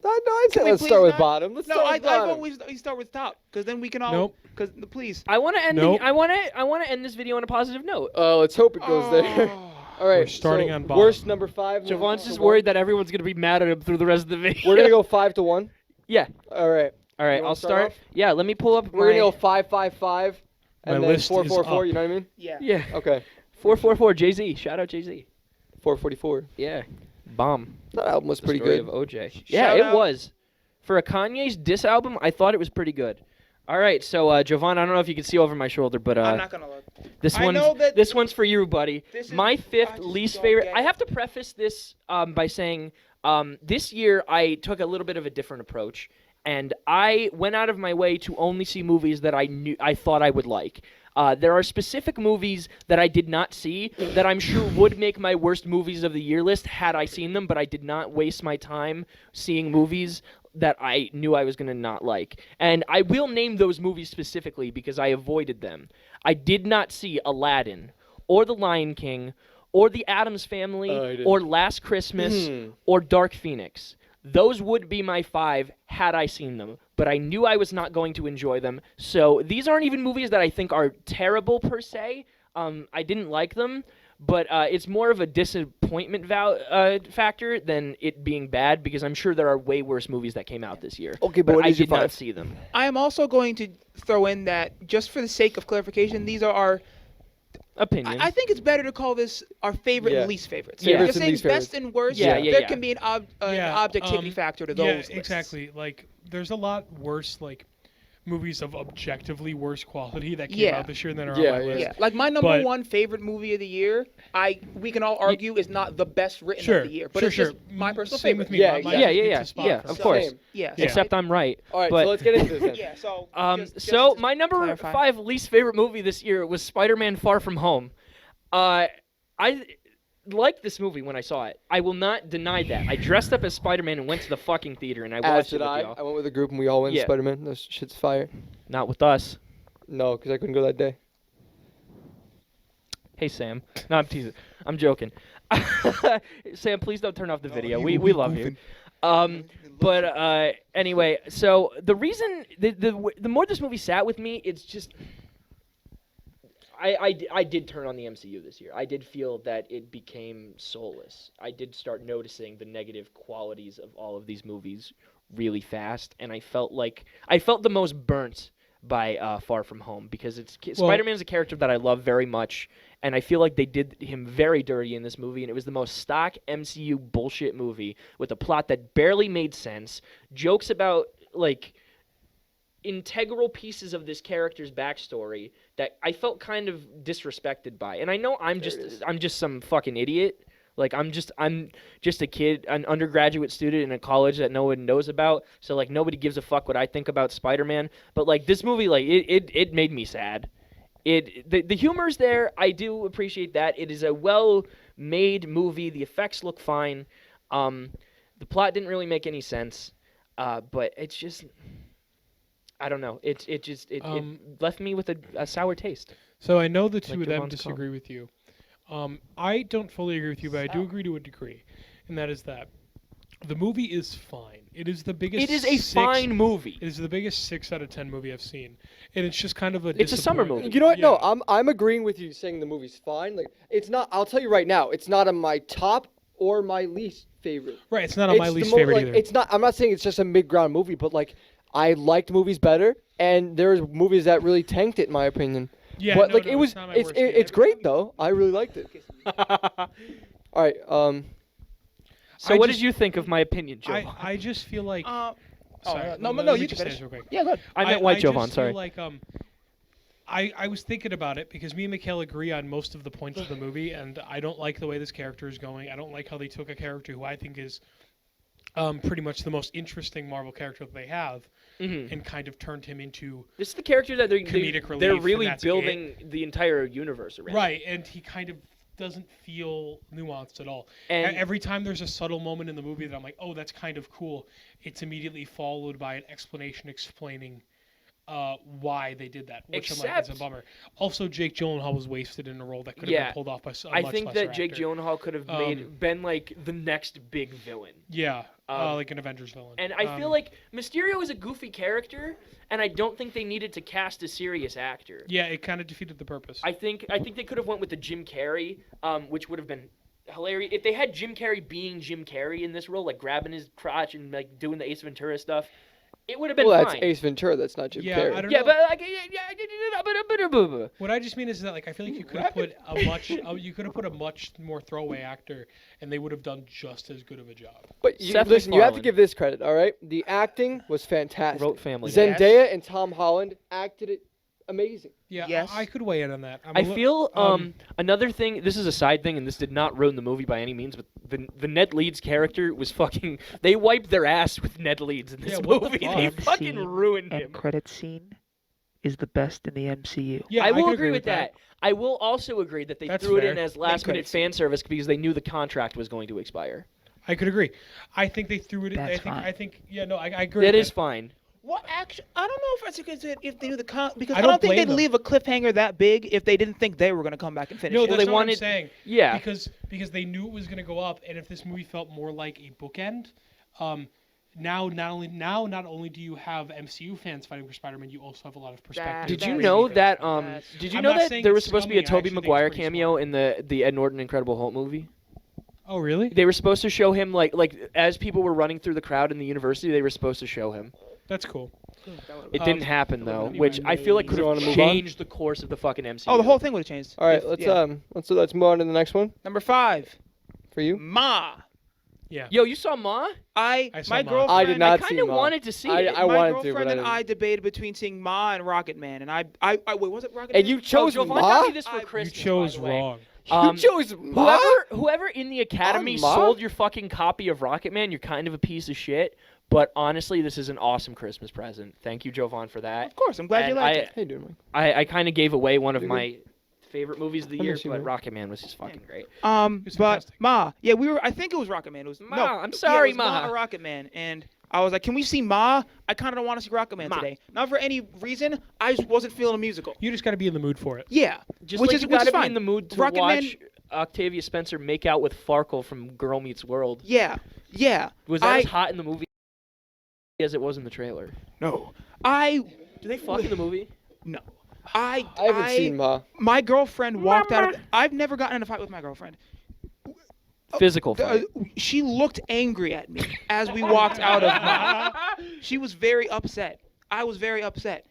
No, I'd say Can we let's please start with not? bottom. Let's No, start I with bottom. vote we start with top because then we can all. Nope. Because please. I want to end. Nope. I want to end this video on a positive note. Let's hope it goes there. All right. We're starting so on bottom. worst number 5. Javon's just worried that everyone's gonna be mad at him through the rest of the video. We're gonna go 5-1. Yeah. All right. All right. You wanna I'll start start. off? Yeah. Let me pull up. We're gonna go 5-5-5, My and then list is 4-4-4. up. You know what I mean? Yeah. Yeah. Okay. 444 Jay-Z. Shout out Jay-Z. 444. Yeah. Bomb. That album was The pretty story good. of OJ. Yeah, Shout it out. was. For a Kanye's diss album, I thought it was pretty good. All right, so Jovan, I don't know if you can see over my shoulder, but I'm not gonna look. this I know that- this one's for you, buddy. This is- My 5th I just least don't favorite. get I it. have to preface this by saying this year I took a little bit of a different approach, and I went out of my way to only see movies that I thought I would like. There are specific movies that I did not see that I'm sure would make my worst movies of the year list had I seen them, but I did not waste my time seeing movies that I knew I was going to not like. And I will name those movies specifically because I avoided them. I did not see Aladdin or The Lion King or The Addams Family Oh, you didn't. or Last Christmas or Dark Phoenix. Those would be my 5 had I seen them, but I knew I was not going to enjoy them. So these aren't even movies that I think are terrible per se. I didn't like them, but it's more of a disappointment factor than it being bad because I'm sure there are way worse movies that came out this year. Okay, but what I is your did not 5? see them. I am also going to throw in that just for the sake of clarification, these are our. Opinion. I think it's better to call this our favorite Yeah. and least favorites. Yeah. If Favorites you're and saying least best favorites. and worst, Yeah, there yeah. can be an Yeah, objectivity factor to those Yeah, lists. exactly. Like, there's a lot worse, like, movies of objectively worse quality that came Yeah. out this year than are Yeah, on my yeah. list. Yeah, like my number But- 1 favorite movie of the year, we can all argue is not the best written Sure, of the year, but sure, it's sure. just my personal Same favorite. with me. Yeah, My- exactly. it's Yeah, a spot yeah, for of me. course. Same. Yeah, Yeah. Except I'm right. All right, but so let's get into this then. yeah. So So just my number clarify. 5 least favorite movie this year was Spider-Man: Far From Home. I liked this movie when I saw it. I will not deny that. I dressed up as Spider-Man and went to the fucking theater and I As watched it did with I. y'all. I went with a group and we all went Yeah. Spider-Man. That shit's fire. Not with us. No, because I couldn't go that day. Hey Sam. No, I'm teasing. I'm joking. Sam, please don't turn off the video. you We love you. But anyway, so the reason the more this movie sat with me, it's just I did turn on the MCU this year. I did feel that it became soulless. I did start noticing the negative qualities of all of these movies really fast, and I felt the most burnt by Far From Home because Spider-Man is a character that I love very much, and I feel like they did him very dirty in this movie, and it was the most stock MCU bullshit movie with a plot that barely made sense, jokes about like integral pieces of this character's backstory that I felt kind of disrespected by. And I know I'm just some fucking idiot. Like I'm just a kid, an undergraduate student in a college that no one knows about. So like nobody gives a fuck what I think about Spider-Man. But like this movie, like it made me sad. The humor's there. I do appreciate that. It is a well-made movie. The effects look fine. The plot didn't really make any sense. But it's just I don't know. It left me with a sour taste. So I know the two Like of them Javon's call. disagree with you. I don't fully agree with you, but I do agree to a degree, and that is that the movie is fine. It is the biggest. It is a fine movie. It is the biggest 6 out of 10 movie I've seen, and it's just kind of a. It's a summer disappointment. movie. You know what? No, Yeah. I'm agreeing with you saying the movie's fine. Like it's not. I'll tell you right now, it's not on my top or my least favorite. Right, it's not on my It's the least mo- favorite like, either. It's not. I'm not saying it's just a mid-ground movie, but like I liked movies better, and there's movies that really tanked it, in my opinion. Yeah, but no, like no, it was, it's not my it's worst either. it's great though. I really liked it. All right. So I what just- did you think of my opinion, Jovan? I just feel like. no, let no, me you just can say finish. this real quick. Yeah, good. I meant white I Jovan, just sorry. feel like I was thinking about it because me and Mikhail agree on most of the points of the movie, and I don't like the way this character is going. I don't like how they took a character who I think is pretty much the most interesting Marvel character that they have, and kind of turned him into This is the character that comedic relief, they're and really that's building the entire universe around. right, and he kind of doesn't feel nuanced at all. And Every time there's a subtle moment in the movie that I'm like, oh, that's kind of cool, it's immediately followed by an explanation explaining why they did that, which I'm like, it's a Except- bummer. Also, Jake Gyllenhaal was wasted in a role that could have Yeah. been pulled off by a I much think lesser that Jake actor. Gyllenhaal could have been like the next big villain. Yeah, Um, like an Avengers villain. And I feel like Mysterio is a goofy character, and I don't think they needed to cast a serious actor. yeah, it kind of defeated the purpose. I think they could have went with the Jim Carrey, which would have been hilarious if they had Jim Carrey being Jim Carrey in this role, like grabbing his crotch and like doing the Ace Ventura stuff. It would have been Well, fine. that's Ace Ventura. That's not Jim Yeah, Carrey. I don't Yeah, know. but like yeah. What I just mean is that like I feel like you could have put a much more throwaway actor, and they would have done just as good of a job. But you, Seth listen, you have to MacFarlane. give this credit. All right, the acting was fantastic. Wrote Family Guy. Zendaya and Tom Holland acted it amazing. Yeah, Yes. I could weigh in on that. I feel another thing. This is a side thing, and this did not ruin the movie by any means. But the Ned Leeds character was fucking. They wiped their ass with Ned Leeds in this Yeah, what the movie. fuck? They End fucking scene, ruined End him. credit scene is the best in the MCU. Yeah, I will could agree with that. I will also agree that they That's threw it fair. in as last minute credit scene. fan service because they knew the contract was going to expire. I could agree. I think they threw it. That's I think. fine. I think. Yeah, no, I agree. That with is fine. What action? I don't know if that's because if they knew the because I I don't don't think blame they'd them. leave a cliffhanger that big if they didn't think they were gonna come back and finish No, it. that's they not what I'm wanted- saying. Yeah. Because they knew it was going to go up, and if this movie felt more like a bookend, now not only do you have MCU fans fighting for Spider-Man, you also have a lot of perspective. Did That you is know true. that? That's Did you I'm know not that saying there was it's supposed to be a scummy, I Tobey actually think it's Maguire pretty cameo smart. in the Ed Norton Incredible Hulk movie? Oh, really? They were supposed to show him like as people were running through the crowd in the university. They were supposed to show him. That's cool. It didn't happen though, anyway, which I feel like could you have wanna move on? changed the course of the fucking MCU. Oh, the whole thing would have changed. All right, If- let's yeah. let's move on to the next one Number 5, for you. Ma. Yeah. Yo, you saw Ma? I saw My Ma. girlfriend. I did not I see kind of Ma. wanted to see I- it. I my wanted to, but girlfriend I and didn't. I debated between seeing Ma and Rocket Man, and I wait, was it Rocket And Man? you chose Jovan Ma. got me this for I- You Christmas. chose by the way. wrong. Um, you chose Ma. Whoever in the Academy Ma? sold your fucking copy of Rocket Man, you're kind of a piece of shit. But honestly, this is an awesome Christmas present. Thank you, Jovan, for that. Of course, I'm glad you And liked I- it. How you doing, Mike? I kind of gave away one of You're my favorite movies of the I year, miss you, but man. Rocket Man was just fucking great. It's But fantastic. Ma, yeah, I think it was Rocket Man. It was Ma, no, I'm yeah, sorry, it was Ma Ma. or Rocket Man, and I was like, can we see Ma? I kind of don't want to see Rocket Man Ma. today. Not for any reason. I just wasn't feeling a musical. You just got to be in the mood for it. Yeah, Just which like is you which gotta is be fine. in the mood to Rocket Man- watch Octavia Spencer make out with Farkle from Girl Meets World. Yeah. Was that as hot in the movie as it was in the trailer? No. Do they fuck in the movie? No. I haven't seen Ma. My girlfriend walked out of. I've never gotten in a fight with my girlfriend. Physical fight. She looked angry at me as we walked out of Ma. She was very upset. I was very upset.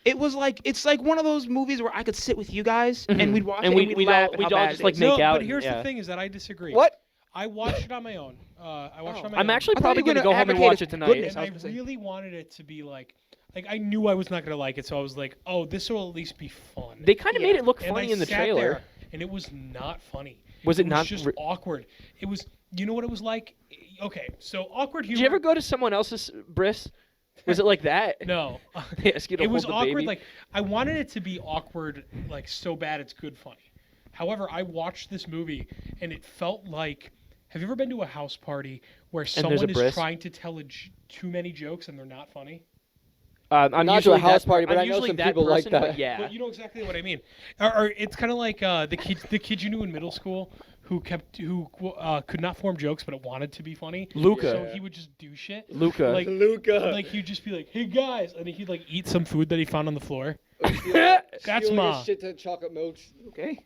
It was like it's like one of those movies where I could sit with you guys and we'd watch And it we'd and we'd laugh all- at we'd how all bad just, it like, is. make no, out but and- here's yeah. the thing: is that I disagree. What? I watched it on my own. I watched it on my I'm own. actually I thought probably you were going to go gonna home and advocate watch his it tonight. goodness. And I I was gonna say. really wanted it to be like I knew I was not gonna like it, so I was like, oh, this will at least be fun. They kind of Yeah. made it look And funny I in the sat trailer. there, and it was not funny. Was it not just re- awkward? It was. You know what it was like? Okay, so awkward humor. Did you ever go to someone else's bris? Was it like that? No. They ask you to It hold was the awkward. baby? Like I wanted it to be awkward, like so bad it's good funny. However, I watched this movie and it felt like. Have you ever been to a house party where there's a someone is bris? trying to tell too many jokes and they're not funny? I'm Not to a usually house that- party, but I'm I know usually some that people like person, but that. Yeah. But you know exactly what I mean. Or it's kind of like the kid you knew in middle school who could not form jokes but it wanted to be funny. Luca. So he would just do shit. Luca. Like Luca. like he'd just be like, "Hey guys," and he'd eat some food that he found on the floor. That's That's Ma. Shit to chocolate milks. Okay.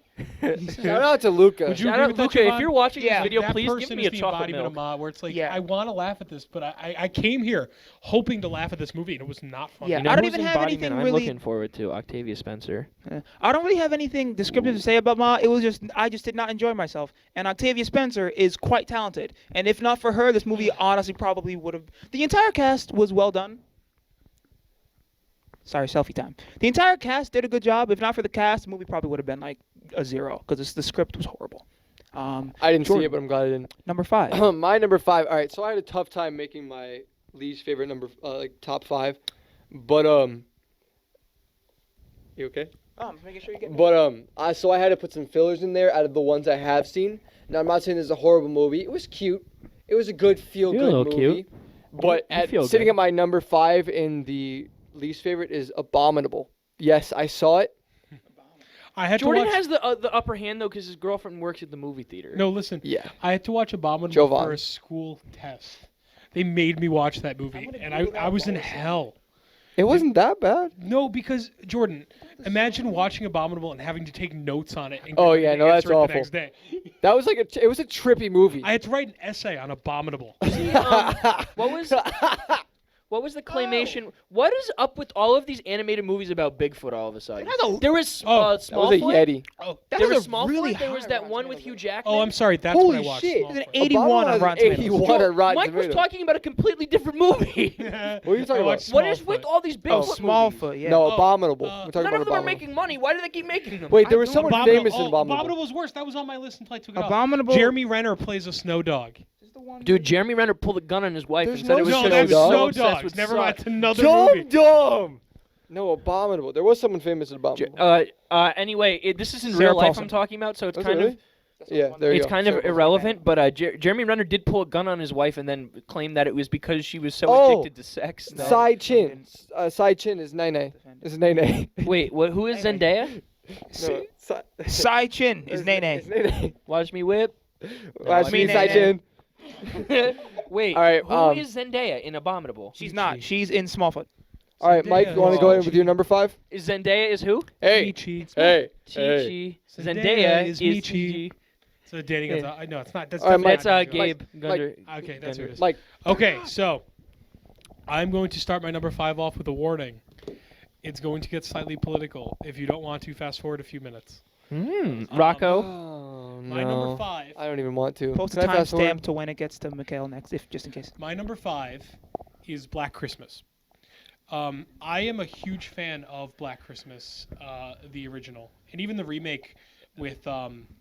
Shout out to Luca. Would you Shout agree out, with that, Luca, if Javon? you're watching Yeah. this video, That please give person me a is the chocolate embodiment of milk. Ma, where it's like, Yeah. I want to laugh at this, but I came here hoping to laugh at this movie, and it was not fun. Yeah, You know I don't whose even have embodiment anything I'm really- looking forward to? Octavia Spencer. I don't really have anything descriptive to say about Ma. It was just I just did not enjoy myself. And Octavia Spencer is quite talented. And if not for her, this movie honestly probably would have. The entire cast was well done. Sorry, selfie time. The entire cast did a good job. If not for the cast, the movie probably would have been like a 0 because the script was horrible. I didn't see Jordan. it, but I'm glad I didn't. Number 5. My number 5. All right, so I had a tough time making my least favorite number, like top 5, but you okay? Oh, I'm making sure you get. But so I had to put some fillers in there out of the ones I have seen. Now I'm not saying this is a horrible movie. It was cute. It was a good feel You're a good little movie. cute. But You feel sitting good. at my number 5 in the least favorite is Abominable. Yes, I saw it. I had Jordan to watch. has the upper hand though because his girlfriend works at the movie theater. No, listen. Yeah. I had to watch Abominable Jovan. for a school test. They made me watch that movie, and I was in hell. It wasn't that bad. No, because Jordan, imagine watching Abominable and having to take notes on it. And Oh, getting yeah, an no, that's answer it awful. The next day. That was like it was a trippy movie. I had to write an essay on Abominable. What was the claymation? What is up with all of these animated movies about Bigfoot all of a sudden? That's a- There was Oh, that was a Smallfoot. Yeti. Oh, There was a Smallfoot. really There was high that Rotten one with Tomatoes Hugh rating. Jackman. oh, I'm sorry. That's Holy what I watched. shit. Smallfoot. It's an 81 on Abominable Rotten has Tomatoes. 81 on Rotten Mike was Tomatoes. talking about a completely different movie. What are you I talking watched about? What is Smallfoot. with all these Bigfoot Oh, movies? Smallfoot. Yeah. No, Oh, Abominable. uh, We're talking None of about them are Abominable. making money. Why do they keep making them? Wait, there was don't someone know. famous in Oh, Abominable. Abominable's worse. That was on my list until I took it off. Abominable. Jeremy Renner plays a snow dog. Dude, Jeremy Renner pulled a gun on his wife There's and said no it was No, No, because that's she was Snow so Snow obsessed Dogs. with Never Suck. mind. It's another Dumb movie. dumb. No, Abominable. There was someone famous in Abominable. Anyway, this is in Sarah real life Paulson. I'm talking about, so it's Was it kind really? of Yeah, there you it's go. kind of Sarah Paulson. irrelevant. But Jeremy Renner did pull a gun on his wife and then claimed that it was because she was so Oh, addicted to sex. that- Side Chin. Side Chin is Nene. Is Nene. Wait, who is Zendaya? No, Sai Chin is Nene. It's Nene. Watch me whip. Watch I me, mean Side Nene. Chin. Wait, All right, who is Zendaya in Abominable? She's not. She's in Smallfoot. All right, Mike, you want to go ahead with your number 5? Is Zendaya is who? Hey. Michi. Hey. Chi-Chi. Zendaya Zendaya is is Michi. Michi. So Danny Gonzalez. I know it's not. That's All right, definitely That's not Danny Gabe Mike- Gunder. Okay, that's who it is. Mike. Okay, so I'm going to start my number 5 off with a warning. It's going to get slightly political. If you don't want to, fast forward a few minutes. Rocco. Oh, My number 5. I don't even want to. Post a Can I fast forward? timestamp to when it gets to Mikhail next, if just in case. My number 5 is Black Christmas. I am a huge fan of Black Christmas, the original, and even the remake with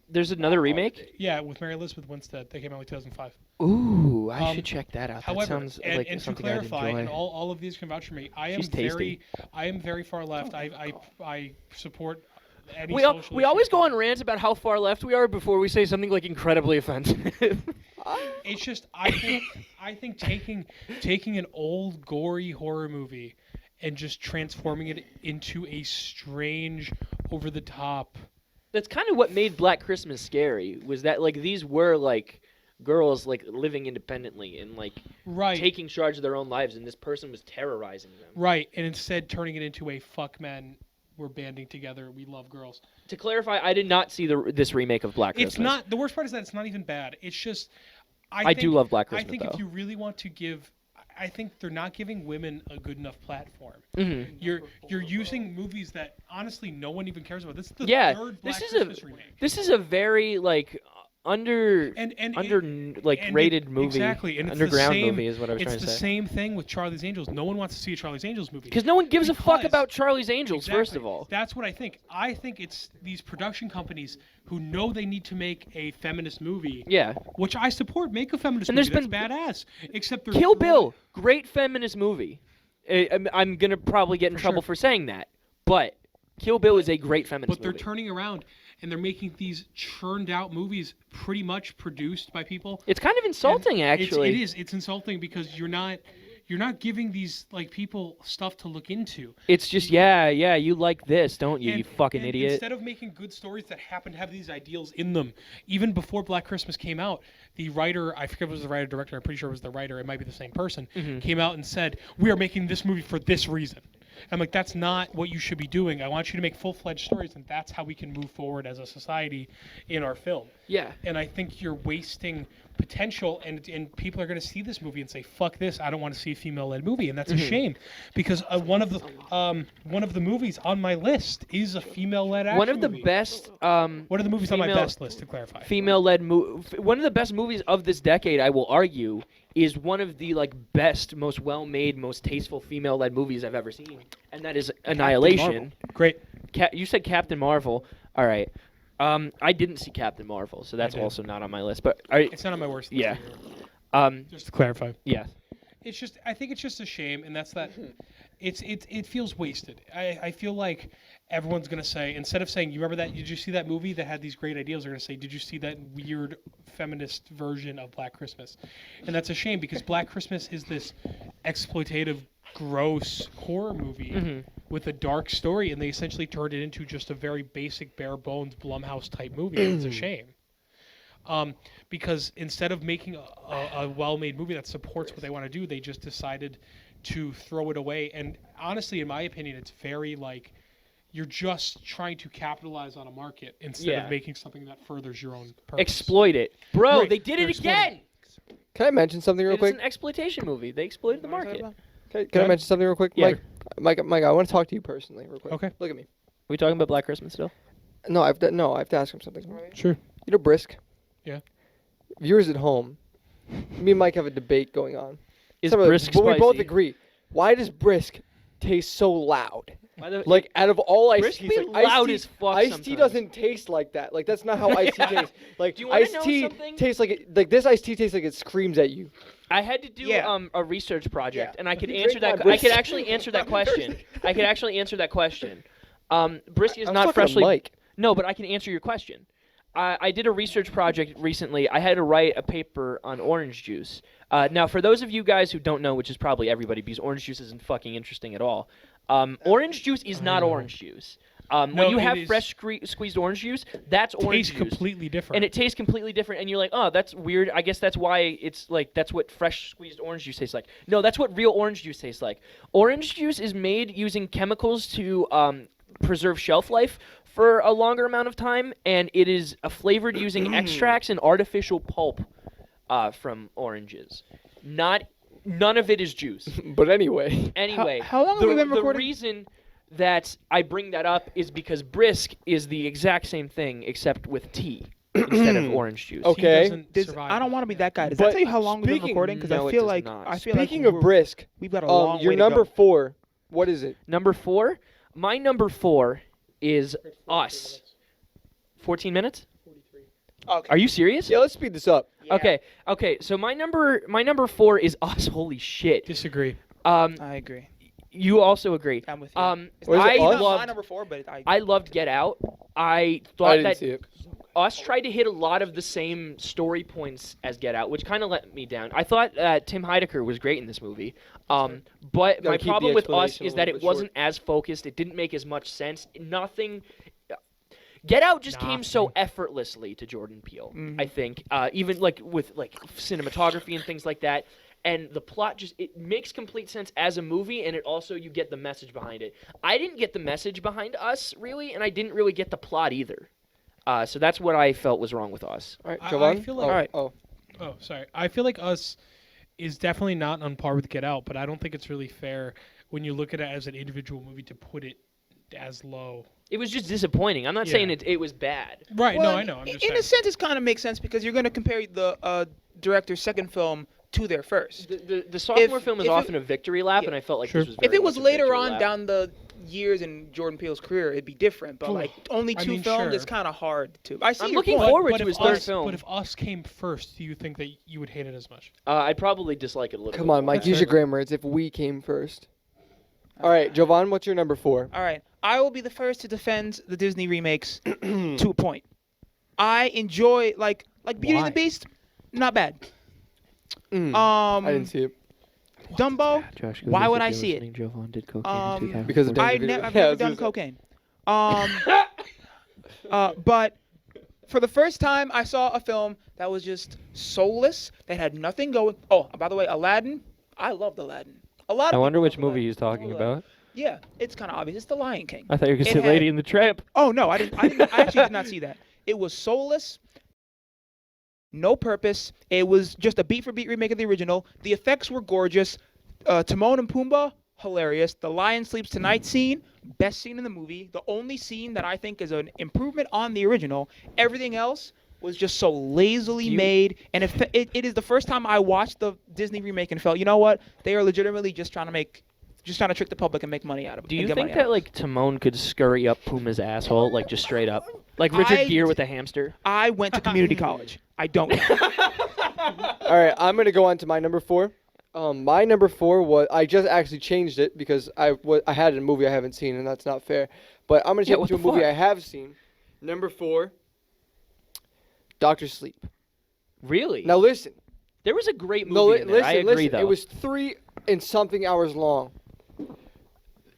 There's another remake. with Mary Elizabeth Winstead. That came out in 2005. Ooh, I Um, should check that out. That However, sounds and, like and to something clarify, I'd and enjoy. all of these can vouch for me, I am She's tasty. very far left. I support any We social always issues. go on rants about how far left we are before we say something like incredibly offensive. It's just I think taking an old gory horror movie and just transforming it into a strange, over the top. That's kind of what made Black Christmas scary. Was that like these were like girls like living independently and like Right. taking charge of their own lives, and this person was terrorizing them. Right, and instead turning it into a fuck men, we're banding together, we love girls. To clarify, I did not see this remake of Black Christmas. It's not, the worst part is that it's not even bad. It's just, I do love Black I Christmas, think if though. you really want to give, I think they're not giving women a good enough platform. Mhm. You're using movies that honestly no one even cares about. This is the Yeah, third this Black is a- Christmas remake. This is a very like under And rated movie. exactly, and it's underground the same, movie is what I was trying It's to the say. same thing with Charlie's Angels. No one wants to see a Charlie's Angels movie. Because no one gives a fuck Because- about Charlie's Angels. First of Exactly. all, That's what I think. I think it's these production companies who know they need to make a feminist movie, yeah. which I support. Make a feminist And movie. there's That's badass. Except they're Kill Bill, great feminist movie. I'm gonna probably get in For trouble sure. for saying that, but Kill Bill is a great feminist But they're movie. turning around and they're making these churned out movies, pretty much produced by people. It's kind of insulting, And actually. it is. It's insulting because you're not giving these like people stuff to look into. It's just yeah, you like this, don't you? You fucking and idiot. Instead of making good stories that happen to have these ideals in them, even before Black Christmas came out, the writer, I forget if it was the writer director, I'm pretty sure it was the writer, it might be the same person, Mm-hmm. came out and said, "We are making this movie for this reason." I'm like, that's not what you should be doing. I want you to make full-fledged stories, and that's how we can move forward as a society in our film. Yeah. And I think you're wasting potential, and people are going to see this movie and say, "Fuck this! I don't want to see a female-led movie," and that's a shame, because one of the movies on my list is a female-led action One of the movie. best. One of the movies on my female- best list, to clarify. Female-led one of the best movies of this decade, I will argue, is one of the best, most well-made, most tasteful female-led movies I've ever seen, and that is Annihilation. Great. You said Captain Marvel. All right. I didn't see Captain Marvel, so that's did. also not on my list. But It's not on my worst list. yeah. either. Just to clarify. Yeah. I think it's just a shame, and that's that. It feels wasted. I feel like everyone's gonna say, instead of saying, "You remember that? Did you see that movie that had these great ideas?" They're gonna say, "Did you see that weird feminist version of Black Christmas?" And that's a shame, because Black Christmas is this exploitative, gross horror movie with a dark story, and they essentially turned it into just a very basic, bare bones Blumhouse type movie. It's a shame. Because instead of making a well-made movie that supports what they want to do, they just decided to throw it away. And honestly, in my opinion, it's very you're just trying to capitalize on a market instead of making something that furthers your own purpose. Exploit it, bro. Right, They did they're it again. Can I mention something real It's quick? an exploitation movie. They exploited the market. Can I mention something real quick? Yeah. Mike, I want to talk to you personally real quick. Okay. Look at me. Are we talking about Black Christmas still? No, I have to ask him something. Sure. You know Brisk? Yeah. Viewers at home, me and Mike have a debate going on. Is Some of the- Brisk but we both spicy? agree. Why does Brisk taste so loud? Why the- Like out of all iced Brisk teas, be like loud iced as fuck tea sometimes. doesn't taste like that. Like that's not how iced tea tastes. Like Do you wanna iced know tea something? tastes like this iced tea tastes like it screams at you. I had to do Yeah. a research project, Yeah. and I could You answer drink that. my I could Brisk. actually answer that question. I could actually answer that question. Brisk is I was not talking to freshly. Mike. No, but I can answer your question. I did a research project recently. I had to write a paper on orange juice. Now, for those of you guys who don't know, which is probably everybody, because orange juice isn't fucking interesting at all. Orange juice is not orange juice. No, When you it have is- fresh squeezed orange juice, that's orange Tastes juice. completely different. And it tastes completely different, and you're like, oh, that's weird. I guess that's why it's that's what fresh squeezed orange juice tastes like. No, that's what real orange juice tastes like. Orange juice is made using chemicals to preserve shelf life for a longer amount of time, and it is flavored using extracts and artificial pulp from oranges. None of it is juice. But anyway, Anyway, How long have we been the recording? reason that I bring that up is because Brisk is the exact same thing except with tea instead of orange juice. He Okay. doesn't survive I don't want to be that guy. Does But that tell you how long we've been speaking- recording? Because No, I it feel does like not. speaking of Brisk, we've got a long your way number to go. 4, what is it? Number 4? My number 4 is Us. 14 minutes? Okay. Are you serious? Yeah, let's speed this up. Okay. So my number 4 is Us. Holy shit. Disagree. I agree. You also agree. I'm with you. What is it, I Us? Not my loved number 4, but I loved Get Out. I I thought didn't that see it. Us tried to hit a lot of the same story points as Get Out, which kind of let me down. I thought Tim Heidecker was great in this movie, but Gotta my keep problem the with Us explanation a is that little it bit wasn't as focused. It didn't make as much sense. Nothing. Get Out just came so effortlessly to Jordan Peele. I think, even with cinematography and things like that. And the plot it makes complete sense as a movie, and it also you get the message behind it. I didn't get the message behind Us really, and I didn't really get the plot either. So that's what I felt was wrong with Us. All right, I Jovan? feel like- oh, All right. Oh, Oh, sorry. I feel like Us is definitely not on par with Get Out, but I don't think it's really fair when you look at it as an individual movie to put it as low. It was just disappointing. I'm not saying it was bad. Right, Well, no, I know. I'm just in saying. a sense, it kind of makes sense because you're going to compare the director's second film to their first. The sophomore film is if it- often a victory lap, yeah. and I felt like Sure. this was very If it was much a later victory on lap. down the years in Jordan Peele's career, it'd be different. But like only I two mean, films, sure. it's kind of hard to. I see I'm your looking point. forward But to if his third Us- film. But if Us came first, do you think that you would hate it as much? I'd probably dislike it a little come bit on, more. Mike. Use your grammar. It's if we came first. All right, Jovan, what's your number 4? All right, I will be the first to defend the Disney remakes to a point. I enjoy like Beauty and Why? the Beast, not bad. I didn't see it Dumbo. Josh, Why would I see it? Jovan did cocaine because of I've Danger never Video. Yeah, I was done gonna say. cocaine. But for the first time, I saw a film that was just soulless, that had nothing going. Oh, by the way, Aladdin. I loved Aladdin. A lot of I wonder people which loved movie Aladdin. he's talking Hold about. Yeah, it's kind of obvious. It's The Lion King. I thought you were gonna It say had- Lady and the Tramp. Oh no, I didn't. I actually did not see that. It was soulless, no purpose. It was just a beat for beat remake of the original. The effects were gorgeous. Timon and Pumbaa, hilarious. The Lion Sleeps Tonight scene, best scene in the movie. The only scene that I think is an improvement on the original. Everything else was just so lazily made, and it is the first time I watched the Disney remake and felt, you know what? They are legitimately just trying to trick the public and make money out of it. Do you think that like Timon could scurry up Pumbaa's asshole, like just straight up, like Richard Gere with a hamster? I went to community college. I don't know. All right, I'm gonna go on to my number 4. My number 4 was, I just actually changed it because I had a movie I haven't seen, and that's not fair. But I'm gonna change it to a movie I have seen. Number 4, Doctor Sleep. Really? Now listen. There was a great movie. No, in there. I agree, though. It was 3 and something hours long.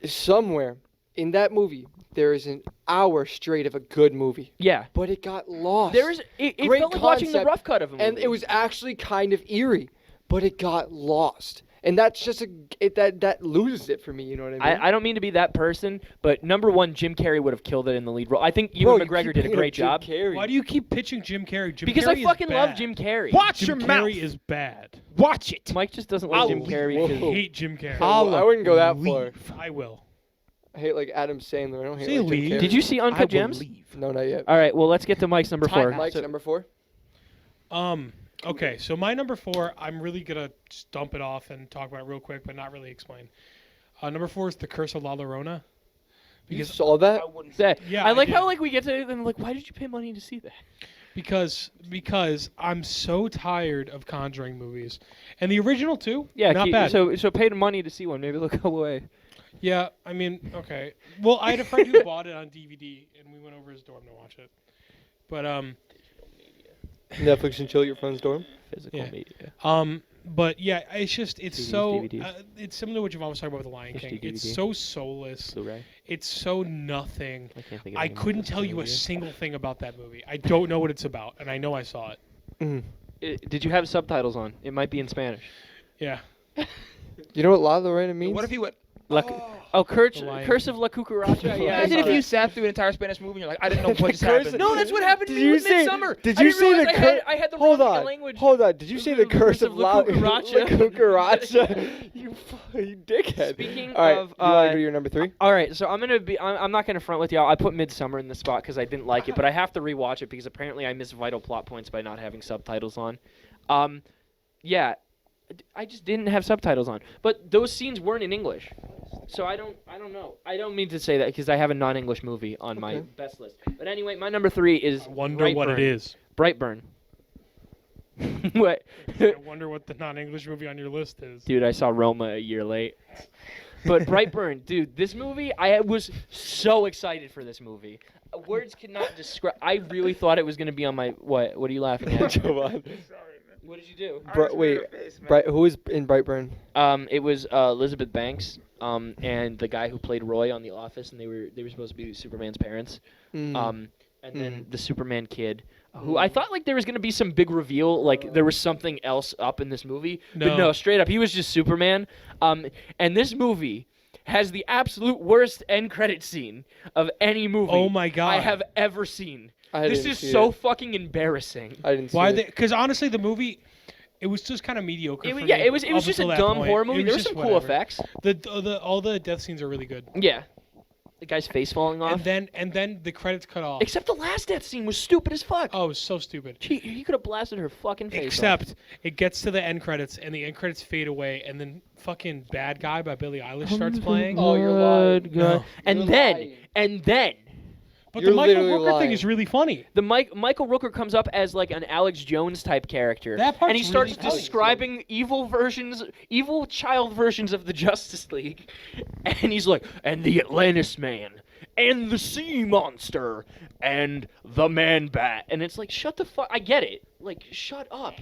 Somewhere in that movie, there is an hour straight of a good movie. Yeah. But it got lost. It Great felt like watching the concept, rough cut of a movie. and it was actually kind of eerie, but it got lost. And that's just that loses it for me, you know what I mean? I don't mean to be that person, but number 1, Jim Carrey would have killed it in the lead role. I think Ewan McGregor did a great job. Why do you keep pitching Jim Carrey? Because I fucking love Jim Carrey. Watch Jim your Carrey mouth. is bad. Watch it. Mike just doesn't like Jim Carrey. Whoa. 'cause- I hate Jim Carrey. I wouldn't go that far. I will. I hate like Adam Sandler. I don't hate Say like Jim leave. Carrey. Did you see I Uncut will Gems? leave. No, not yet. All right, well, let's get to Mike's number 4. Mike's number 4. Okay, so my number 4, I'm really gonna just dump it off and talk about it real quick, but not really explain. Number 4 is The Curse of La Llorona. You saw that? Yeah, I like did. how like we get to it and like, why did you pay money to see that? Because I'm so tired of Conjuring movies, and the original too. Yeah, not bad. So paid money to see one. Maybe they'll go away. Yeah, I mean, okay. Well, I had a friend who bought it on DVD, and we went over his dorm to watch it. But Netflix and chill at your friend's dorm. Physical Yeah. media. But yeah, it's DVDs, so DVDs. it's similar to what you've always talked about with The Lion King. DVD. It's so soulless. Blu-ray. It's so nothing. I can't think of I anything couldn't else tell to you a review. single thing about that movie. I don't know what it's about, and I know I saw it. Did you have subtitles on? It might be in Spanish. Yeah. You know what La Llorona means? What if you went? Curse The Lion of La Cucaracha. Yeah, I Imagine saw if you that. sat through an entire Spanish movie and you're like, I didn't know what just Curse- happened. No, that's what happened to Did me you with say? Midsummer. Did I you didn't say the realize curse? I had the Hold wrong on. language. Hold on. Did you say the curse of La Cucaracha? Cucaracha? You dickhead. Speaking All right, of, you want to do your number 3? All right, so I'm not gonna front with y'all. I put Midsummer in the spot because I didn't like it, but I have to rewatch it because apparently I missed vital plot points by not having subtitles on. Yeah, I just didn't have subtitles on, but those scenes weren't in English, so I don't know. I don't mean to say that because I have a non-English movie on my best list. But anyway, my number 3 is I wonder what it is. Brightburn. What? I wonder what the non-English movie on your list is. Dude, I saw Roma a year late. But Brightburn, dude, this movie, I was so excited for this movie. Words cannot describe. I really thought it was going to be on my. What? What are you laughing at? Giovanni. What did you do? Wait, who is in Brightburn? It was Elizabeth Banks, and the guy who played Roy on The Office, and they were supposed to be Superman's parents. And then the Superman kid, who I thought like there was gonna be some big reveal, like there was something else up in this movie. But No. no, straight up, he was just Superman. And this movie has the absolute worst end credit scene of any movie Oh my God. I have ever seen. I This didn't is see so it. fucking embarrassing. I didn't see Why? it. Because honestly, the movie, it was just kind of mediocre. For Yeah, me it was up just a until that dumb point. horror It movie. was There were just some cool whatever. effects. All the death scenes are really good. Yeah. The guy's face falling off. And then the credits cut off. Except the last death scene was stupid as fuck. Oh, it was so stupid. He could have blasted her fucking face off. Except it gets to the end credits and the end credits fade away and then fucking Bad Guy by Billie Eilish starts playing. Oh, you're lying. No. And You're then, lying. and then, But You're the Michael literally Rooker thing lying. is really funny. the Michael Rooker comes up as like an Alex Jones type character, That part's and he starts really funny. describing evil child versions of the Justice League, and he's like, and the Atlantis Man, and the Sea Monster, and the Man Bat, and it's like, shut the fuck. I get it. Like, shut up.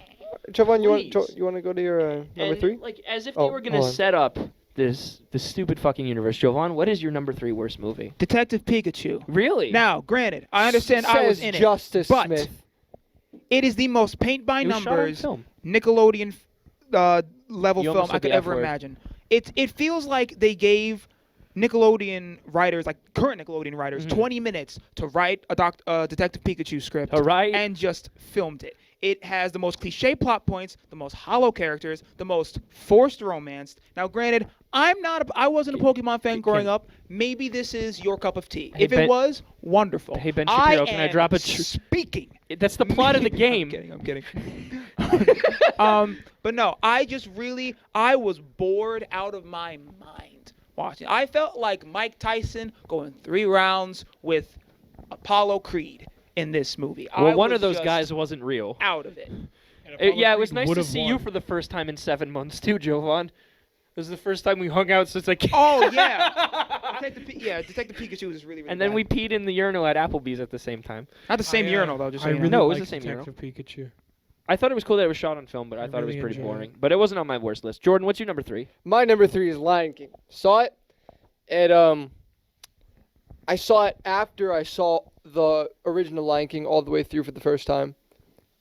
Jovan, you Please. want to go to your number And, 3? like, as if Oh, they were gonna hold on. set up this stupid fucking universe. Jovan, what is your number 3 worst movie? Detective Pikachu. Really? Now, granted, I understand I was Says in it, Justice but Smith. it is the most paint by It was shot on numbers film. Nickelodeon level You film almost I said could the F ever word. imagine. It feels like they gave Nickelodeon writers, like current Nickelodeon writers, Mm-hmm. 20 minutes to write a Detective Pikachu script. All right. And just filmed it. It has the most cliche plot points, the most hollow characters, the most forced romance. Now, granted, I wasn't a Pokemon fan growing up. Maybe this is your cup of tea. Hey, If it was, wonderful. Hey, Ben Shapiro, can I am drop a speaking? That's the plot of the game. I'm kidding. But no, I was bored out of my mind watching. I felt like Mike Tyson going 3 rounds with Apollo Creed in this movie. Well, one was of those just guys wasn't real. out of it. Yeah, it was nice to see you for the first time in 7 months too, Jovan. This is the first time we hung out since I came. Oh yeah, Detective Pikachu is really And then bad. we peed in the urinal at Applebee's at the same time. Not the same urinal though. Just so I you know. really No, it was liked the same Detective Pikachu. I thought it was cool that it was shot on film, but I thought it was really pretty enjoyed boring. it. But it wasn't on my worst list. Jordan, what's your number 3? My number 3 is Lion King. Saw it, and I saw it after I saw the original Lion King all the way through for the first time.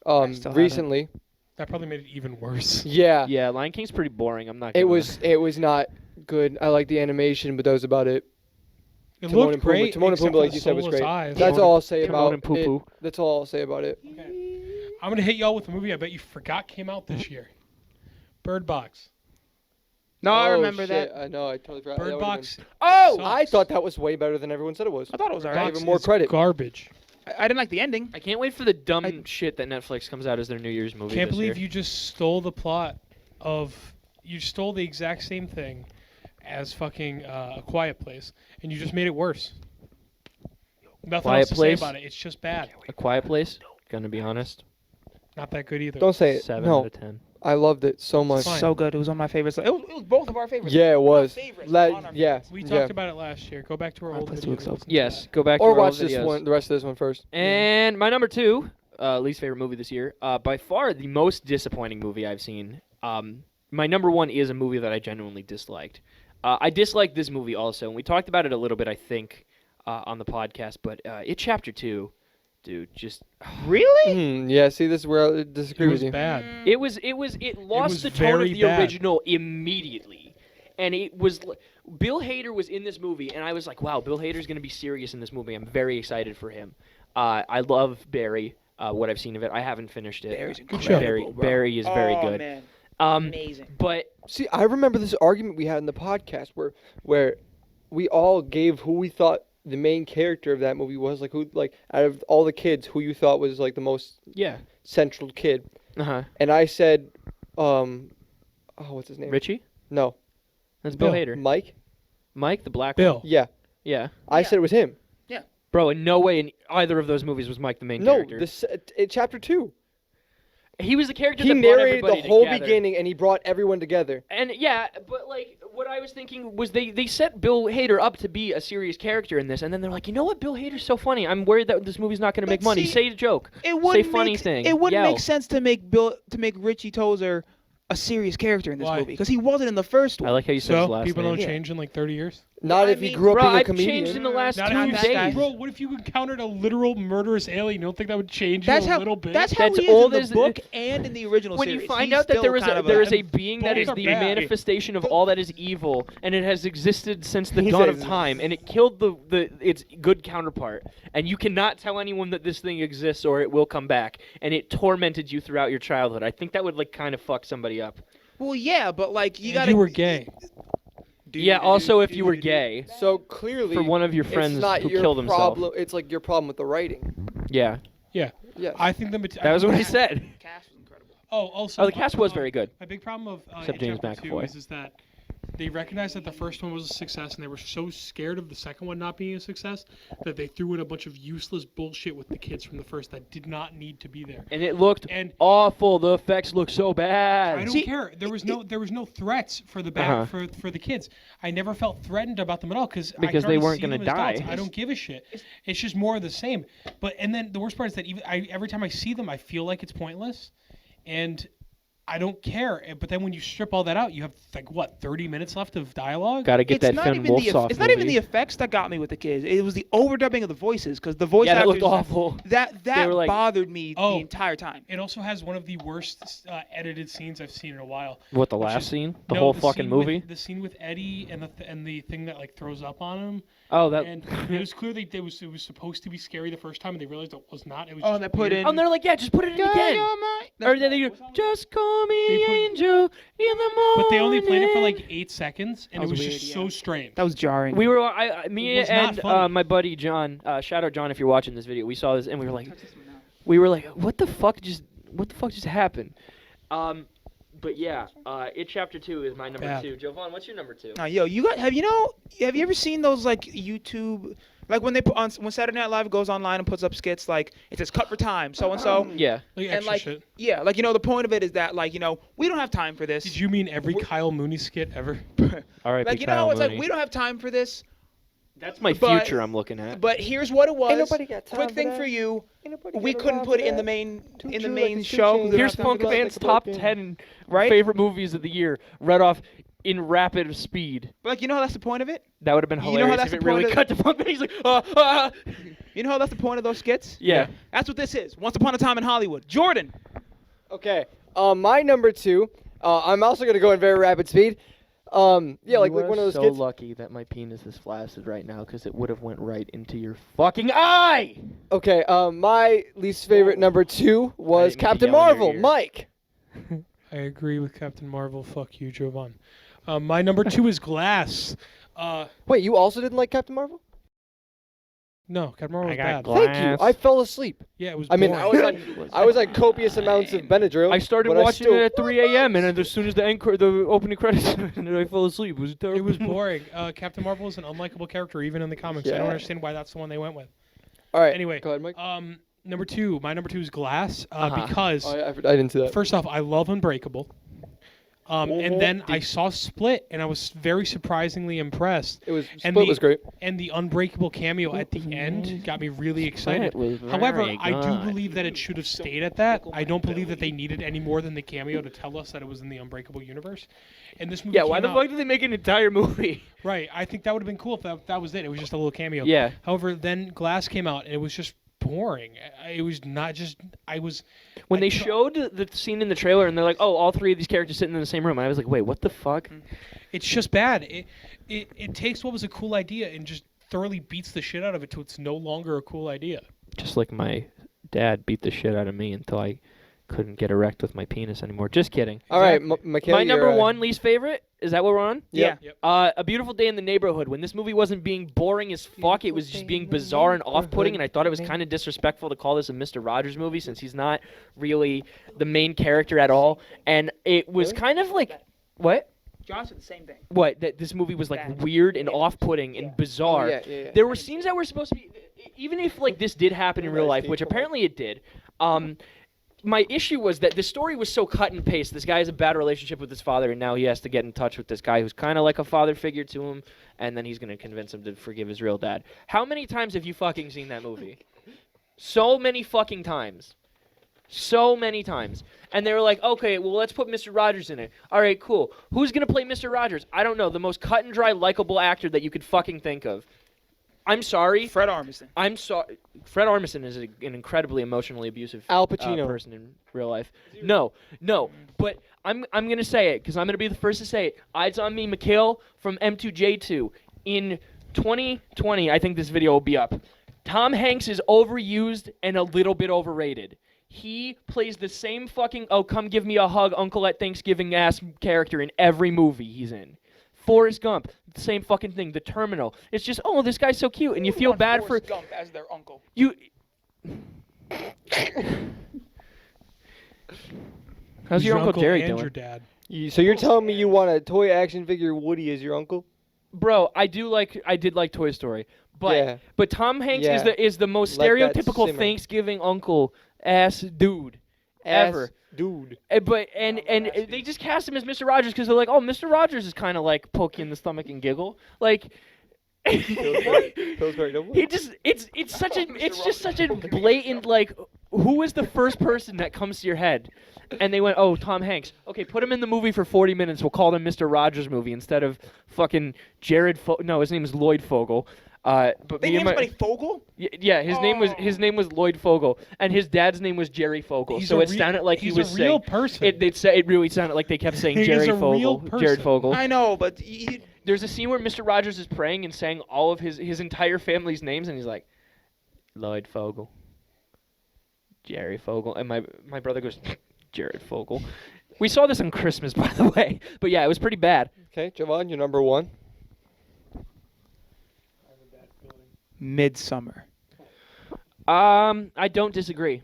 I still haven't. Recently. That probably made it even worse. Yeah. Yeah, Lion King's pretty boring. I'm not. It gonna- was not good. I like the animation, but that was about it. It Timon looked and Pumbaa. great. Timon and except Pumbaa, for like the you said, was soulless great. eyes. That's all I'll say Timon about and Poo-Poo. it. That's all I'll say about it. I'm gonna hit y'all with a movie I bet you forgot came out this year. Bird Box. No, I Oh, remember shit. that. I know. I totally forgot. That Bird would've Box. Oh, sucks. I thought that was way better than everyone said it was. I thought it was Bird alright. Box even more is credit. Garbage. I didn't like the ending. I can't wait for the dumb shit that Netflix comes out as their New Year's movie. Can't this believe year. you just stole the plot of. You stole the exact same thing as fucking A Quiet Place, and you just made it worse. Nothing Quiet else to Place? say about it. It's just bad. A Quiet Place. Gonna be honest. Not that good either. Don't say it. 7 No, out of 10. I loved it so much. Fine. So good. It was on my favorites. It was both of our favorites. Yeah, it was. favorites, on our Yeah, We yeah. talked about it last year. Go back to our Alright, old let's videos. do Excel. and listen to Yes, that. go back to Or our watch old this videos. one, the rest of this one first. And my number 2, least favorite movie this year, by far the most disappointing movie I've seen. My number 1 is a movie that I genuinely disliked. I disliked this movie also, and we talked about it a little bit, I think, on the podcast. But It Chapter 2, dude, just Really? Yeah, see, this is where I It disagree with was you. bad. it lost was the tone of very the bad. original immediately, and it was. Bill Hader was in this movie, and I was like, wow, Bill Hader's going to be serious in this movie. I'm very excited for him. I love Barry. What I've seen of it, I haven't finished it. Barry's show. incredible, bro. Barry is very Oh, good. Man. Um, Amazing. but See, I remember this argument we had in the podcast where we all gave who we thought the main character of that movie was, like who, like out of all the kids, who you thought was like the most yeah, central kid. uh-huh. And I said, what's his name? Richie, No, that's Bill Bill. Hader. Mike. The black Bill. one. Yeah, Yeah, I Yeah. said it was him. bro. In no way in either of those movies was Mike the main No, character. this in chapter 2. He was the character He that brought narrated the everybody whole together. beginning, and he brought everyone together. And yeah, but like what I was thinking was they set Bill Hader up to be a serious character in this, and then they're like, you know what, Bill Hader's so funny. I'm worried that this movie's not going to make But money. see, Say a joke. It wouldn't funny make, thing. It wouldn't Yell. make sense to make Richie Tozer a serious character in this Why? movie because he wasn't in the first one. I like how you said his So last people name. don't Yeah. change in like 30 years. Not I if he mean, grew up Bro, being a I've comedian. changed in the last Not 2 that if bad. days. Bro, what if you encountered a literal murderous alien? You don't think that would change That's you a how. little bit? That's how That's he is old in as the book and in the original When series. you find He's out that still there is kind a of being that both is are the bad. manifestation of all that is evil, and it has existed since the He dawn of says- time, and it killed its good counterpart, and you cannot tell anyone that this thing exists or it will come back, and it tormented you throughout your childhood. I think that would like kind of fuck somebody up. Well, yeah, but like you And gotta. you were gay. Yeah. Also, if you were gay, So clearly, for one of your friends it's not who your killed himself. problem. It's like your problem with the writing. Yeah, Yes. I think that was what I said. Cast was incredible. Oh, also. Oh, the cast was very good. My big problem of Except In James Chapter 2 McAvoy. is that they recognized that the first one was a success, and they were so scared of the second one not being a success that they threw in a bunch of useless bullshit with the kids from the first that did not need to be there. And it looked And awful. The effects look so bad. I don't See, care. There was no threats for the back for the kids. I never felt threatened about them at all because they weren't gonna die. I don't give a shit. It's just more of the same. And then the worst part is that every time I see them, I feel like it's pointless, and I don't care. But then when you strip all that out, you have like what 30 minutes left of dialogue. Gotta get It's that not Finn even the Wolfsoft it's not even movie. the effects that got me with the kids. It was the overdubbing of the voices because the voice Yeah, that actors looked awful. that were like- bothered me Oh. the entire time. It also has one of the worst edited scenes I've seen in a while. What, the which last is- scene? The No, whole the fucking scene movie? With, the scene with Eddie and the thing that like throws up on him. Oh, that. And it was clear it was supposed to be scary the first time, and they realized it was not. It was Oh, just and they put weird. in. Oh, and they're like, yeah, just put it in Girl, again. you're mine. Or then they go, just call me They put- angel in the morning. But they only played it for like 8 seconds, and That it was was weird, just yeah. so strange. That was jarring. We were, It was not and funny. my buddy John, shout out John if you're watching this video. We saw this and we were like, what the fuck just happened? But yeah, It Chapter 2 is my number Bad. 2. Jovan, what's your number 2? Yo, have you ever seen those like YouTube, like when they put on when Saturday Night Live goes online and puts up skits like it says cut for time, so and so. Yeah. Like And extra like shit. yeah, like the point of it is that like we don't have time for this. Did you mean every We're- Kyle Mooney skit ever? All right, like Kyle it's Mooney. like we don't have time for this. That's my but- future I'm looking at. But here's what it was. Ain't nobody got time Quick for thing that. for you. Ain't nobody We got couldn't around put for it in the that. main Too in the true, main like a show. two-chain. We Here's don't have time Funk for that. Van's like a top broken- 10 Right? favorite movies of the year, read off in rapid speed. But like how that's the point of it. That would have been You know how hilarious that's if the it really point cut to Funk Van. He's like, You know how that's the point of those skits. Yeah. That's what this is. Once upon a time in Hollywood. Jordan. Okay. My number 2. I'm also gonna go in very rapid speed. Yeah, like one of those so kids. lucky that my penis is flaccid right now because it would have went right into your fucking eye. Okay. My least favorite number 2 was didn't mean to Captain yell in your Marvel. ear. Mike. I agree with Captain Marvel. Fuck you, Jovan. My number 2 is Glass. Wait, you also didn't like Captain Marvel? No, Captain Marvel was bad. Thank you. I fell asleep. Yeah, it was. I mean, boring. I was on copious amounts of Benadryl. I started but watching still- it at 3 a.m. and then as soon as the opening credits, and I fell asleep. It was terrible. It was boring. Captain Marvel is an unlikable character, even in the comics. I Yeah. don't understand why that's the one they went with. All right. Anyway, Go ahead, Mike. number 2. My number 2 is Glass Uh-huh. because Oh, yeah, I didn't see that. first off, I love Unbreakable. And then I saw Split, and I was very surprisingly impressed. It was and Split was great. And the Unbreakable cameo at the end got me really excited. was However, very I do good. believe that it should have stayed at that. I don't believe that they needed any more than the cameo to tell us that it was in the Unbreakable universe. And this movie Yeah, why came the out- fuck did they make an entire movie? Right, I think that would have been cool if that was it. It was just a little cameo. Yeah. However, then Glass came out, and it was just boring. It was not just. When I they tr- showed the scene in the trailer and they're like, oh, all 3 of these characters sitting in the same room, I was like, wait, what the fuck? It's just bad. It takes what was a cool idea and just thoroughly beats the shit out of it till it's no longer a cool idea. Just like my dad beat the shit out of me until I couldn't get erect with my penis anymore. Just kidding. All right, Michaela. My number you're, 1 least favorite, is that what we're on? Yeah. Yeah. A Beautiful Day in the Neighborhood. When this movie wasn't being boring as fuck, it was just being bizarre and off-putting, and I thought it was kind of disrespectful to call this a Mr. Rogers movie since he's not really the main character at all. And it was Really? kind of like, what? John said the same thing. What? That this movie was like Bad. weird and Yeah. off-putting and Yeah. bizarre. Yeah. There were scenes that were supposed to be, even if like this did happen in real life, which apparently it did. My issue was that the story was so cut and paste. This guy has a bad relationship with his father, and now he has to get in touch with this guy who's kind of like a father figure to him, and then he's going to convince him to forgive his real dad. How many times have you fucking seen that movie? So many fucking times. So many times. And they were like, okay, well, let's put Mr. Rogers in it. All right, cool. Who's going to play Mr. Rogers? I don't know. The most cut and dry, likable actor that you could fucking think of. I'm sorry. Fred Armisen. I'm sorry. Fred Armisen is an incredibly emotionally abusive Al Pacino. person in real life. No. But I'm gonna say it because I'm gonna be the first to say it. Eyes on Me, Mikhail from M2J2. In 2020, I think this video will be up. Tom Hanks is overused and a little bit overrated. He plays the same fucking come give me a hug Uncle at Thanksgiving ass character in every movie he's in. Forrest Gump, the same fucking thing. The Terminal. It's just, oh, this guy's so cute, and you feel bad for Forrest Gump as their uncle. you. How's your Uncle Jerry and doing? your dad? So you're telling me you want a toy action figure Woody as your uncle? Bro, I did like Toy Story, but Yeah. but Tom Hanks Yeah. is the most Let that stereotypical simmer. Thanksgiving uncle ass dude ever. Dude. But and they just cast him as Mr. Rogers because they're like, oh, Mr. Rogers is kind of like poke you in the stomach and giggle, like. Pillsbury Doughboy? He just it's such a it's just such a blatant like who is the first person that comes to your head? And they went, oh, Tom Hanks. Okay, put him in the movie for 40 minutes. We'll call him Mr. Rogers movie instead of fucking Jared. No, his name is Lloyd Fogel. But They me and named my somebody Fogel? yeah, his name was Lloyd Fogel, and his dad's name was Jerry Fogel. He's so a it sounded like he he's was a real saying person. it really sounded like they kept saying He is Jerry a real Fogel, Jared person. Fogel. I know, but There's a scene where Mr. Rogers is praying and saying all of his entire family's names, and he's like, Lloyd Fogel, Jerry Fogel, and my brother goes, Jared Fogel. We saw this on Christmas, by the way, but yeah, it was pretty bad. Okay, Javon, you're number 1. Midsummer. I don't disagree.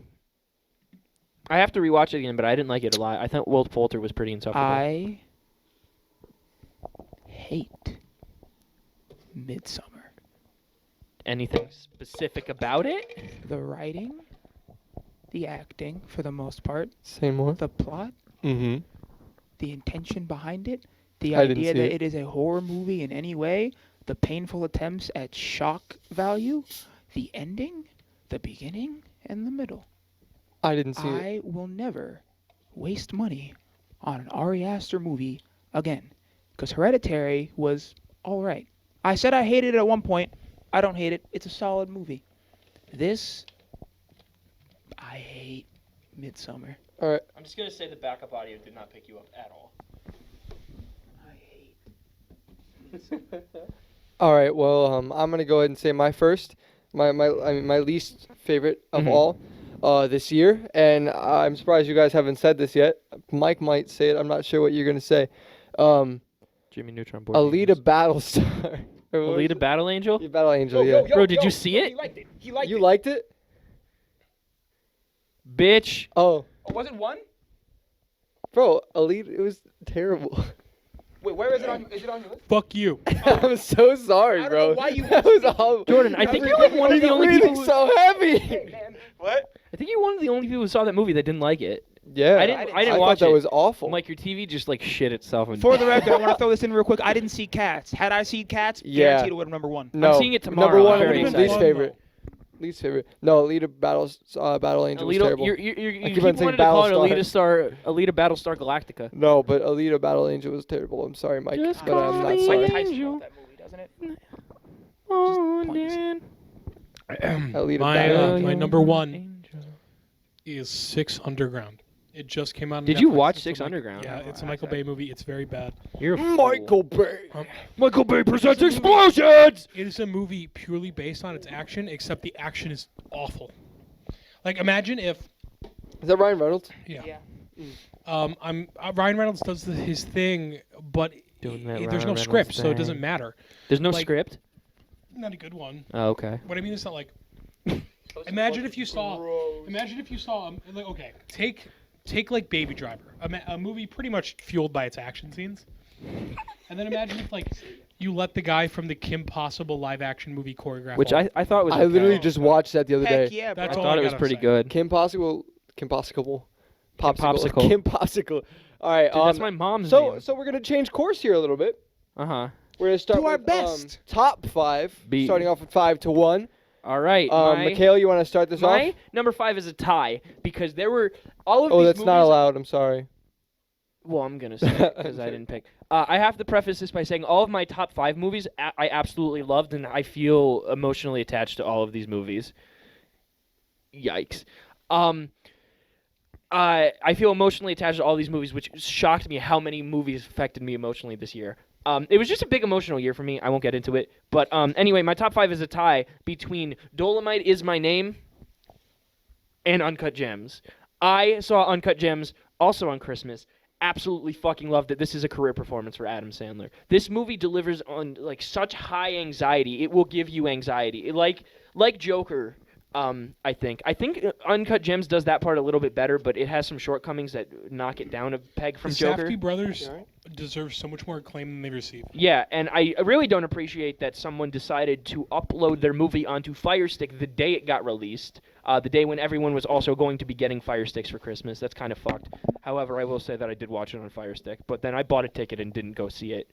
I have to rewatch it again, but I didn't like it a lot. I thought Will Poulter was pretty insufferable. I hate Midsummer. Anything specific about it? The writing, the acting, for the most part, Say more. the plot, Mm-hmm. the intention behind it, the I didn't idea see that it. it is a horror movie in any way, the painful attempts at shock value, the ending, the beginning, and the middle. I didn't see it. I will never waste money on an Ari Aster movie again, because Hereditary was all right. I said I hated it at one point. I don't hate it. It's a solid movie. This, I hate Midsummer. All right. I'm just gonna say the backup audio did not pick you up at all. I hate. All right. Well, I'm gonna go ahead and say my first, my least favorite of all, this year, and I'm surprised you guys haven't said this yet. Mike might say it. I'm not sure what you're gonna say. Jimmy Neutron board. Alita Battlestar. Alita Battle Angel. Yeah, Battle Angel. Yeah. Bro, did you see it? He liked it. He liked You it. liked it? Bitch. Oh, Oh, was it one? bro, Alita. It was terrible. Wait, where is it on? Is it on your list? Fuck you. I'm so sorry, I don't bro. know why you That was all. Jordan, I think you're like one of the only breathing people. so heavy. Man, what? I think you're one of the only people who saw that movie that didn't like it. Yeah. I didn't I watch thought that it. was awful. Like your TV just like shit itself. And For the record, I want to throw this in real quick. I didn't see Cats. Had I seen Cats, Yeah. guaranteed it would have number one. No. seeing it tomorrow. Number one I'm would very have been least excited. favorite. Least favorite. No, Alita Battle Angel was Alita, terrible. you I keep keep on wanting saying to call it Battlestar. Alita Battlestar Galactica. No, but Alita Battle Angel was terrible. I'm sorry, Mike, Just but I'm call not me sorry. Mike Tyson Angel. wrote that movie, doesn't it? Morning. Alita My, Battle my Angel. number 1 is 6 Underground. It just came out on Did you Netflix. watch It's a 6 Mi- Underground? Yeah, it's a Michael Bay movie. It's very bad. You're a fool. Michael Bay. Michael Bay presents explosions. It is a movie purely based on its action, except the action is awful. Like, imagine if Is that Ryan Reynolds? Ryan Reynolds does his thing, but Doing that there's Ryan no Reynolds script, so it thing. doesn't matter. There's no Like- script. Not a good one. Oh, okay. What I mean is not like. Imagine if you saw. Like, okay, take like Baby Driver, a movie pretty much fueled by its action scenes, and then imagine if like you let the guy from the Kim Possible live action movie choreograph. Which all- I thought was. I literally okay. just watched that the other Heck day. yeah, bro. That's I all thought I it was gotta pretty say. good. Kim Possible. Popsicle. Popsicle. Kim Popsicle. All right. Dude, that's my mom's so name. so we're gonna change course here a little bit. Uh-huh. We're gonna start Do our with, best. top 5, Be- starting off with 5 to 1. All right. Mikhail, you want to start this my off? number 5 is a tie because there were all of Oh, these that's not movies- allowed. I'm sorry. Well, I'm gonna say because I didn't pick. I have to preface this by saying all of my top 5 movies I absolutely loved, and I feel emotionally attached to all of these movies. Yikes. I feel emotionally attached to all these movies, which shocked me how many movies affected me emotionally this year. It was just a big emotional year for me. I won't get into it, but anyway, my top 5 is a tie between Dolomite Is My Name and Uncut Gems. I saw Uncut Gems also on Christmas. Absolutely fucking loved it. This is a career performance for Adam Sandler. This movie delivers on like such high anxiety. It will give you anxiety. Like Joker, I think. I think Uncut Gems does that part a little bit better, but it has some shortcomings that knock it down a peg from The Joker. Safdie brothers deserve so much more acclaim than they received. Yeah, and I really don't appreciate that someone decided to upload their movie onto Fire Stick the day it got released, the day when everyone was also going to be getting Fire Sticks for Christmas. That's kind of fucked. However, I will say that I did watch it on Fire Stick, but then I bought a ticket and didn't go see it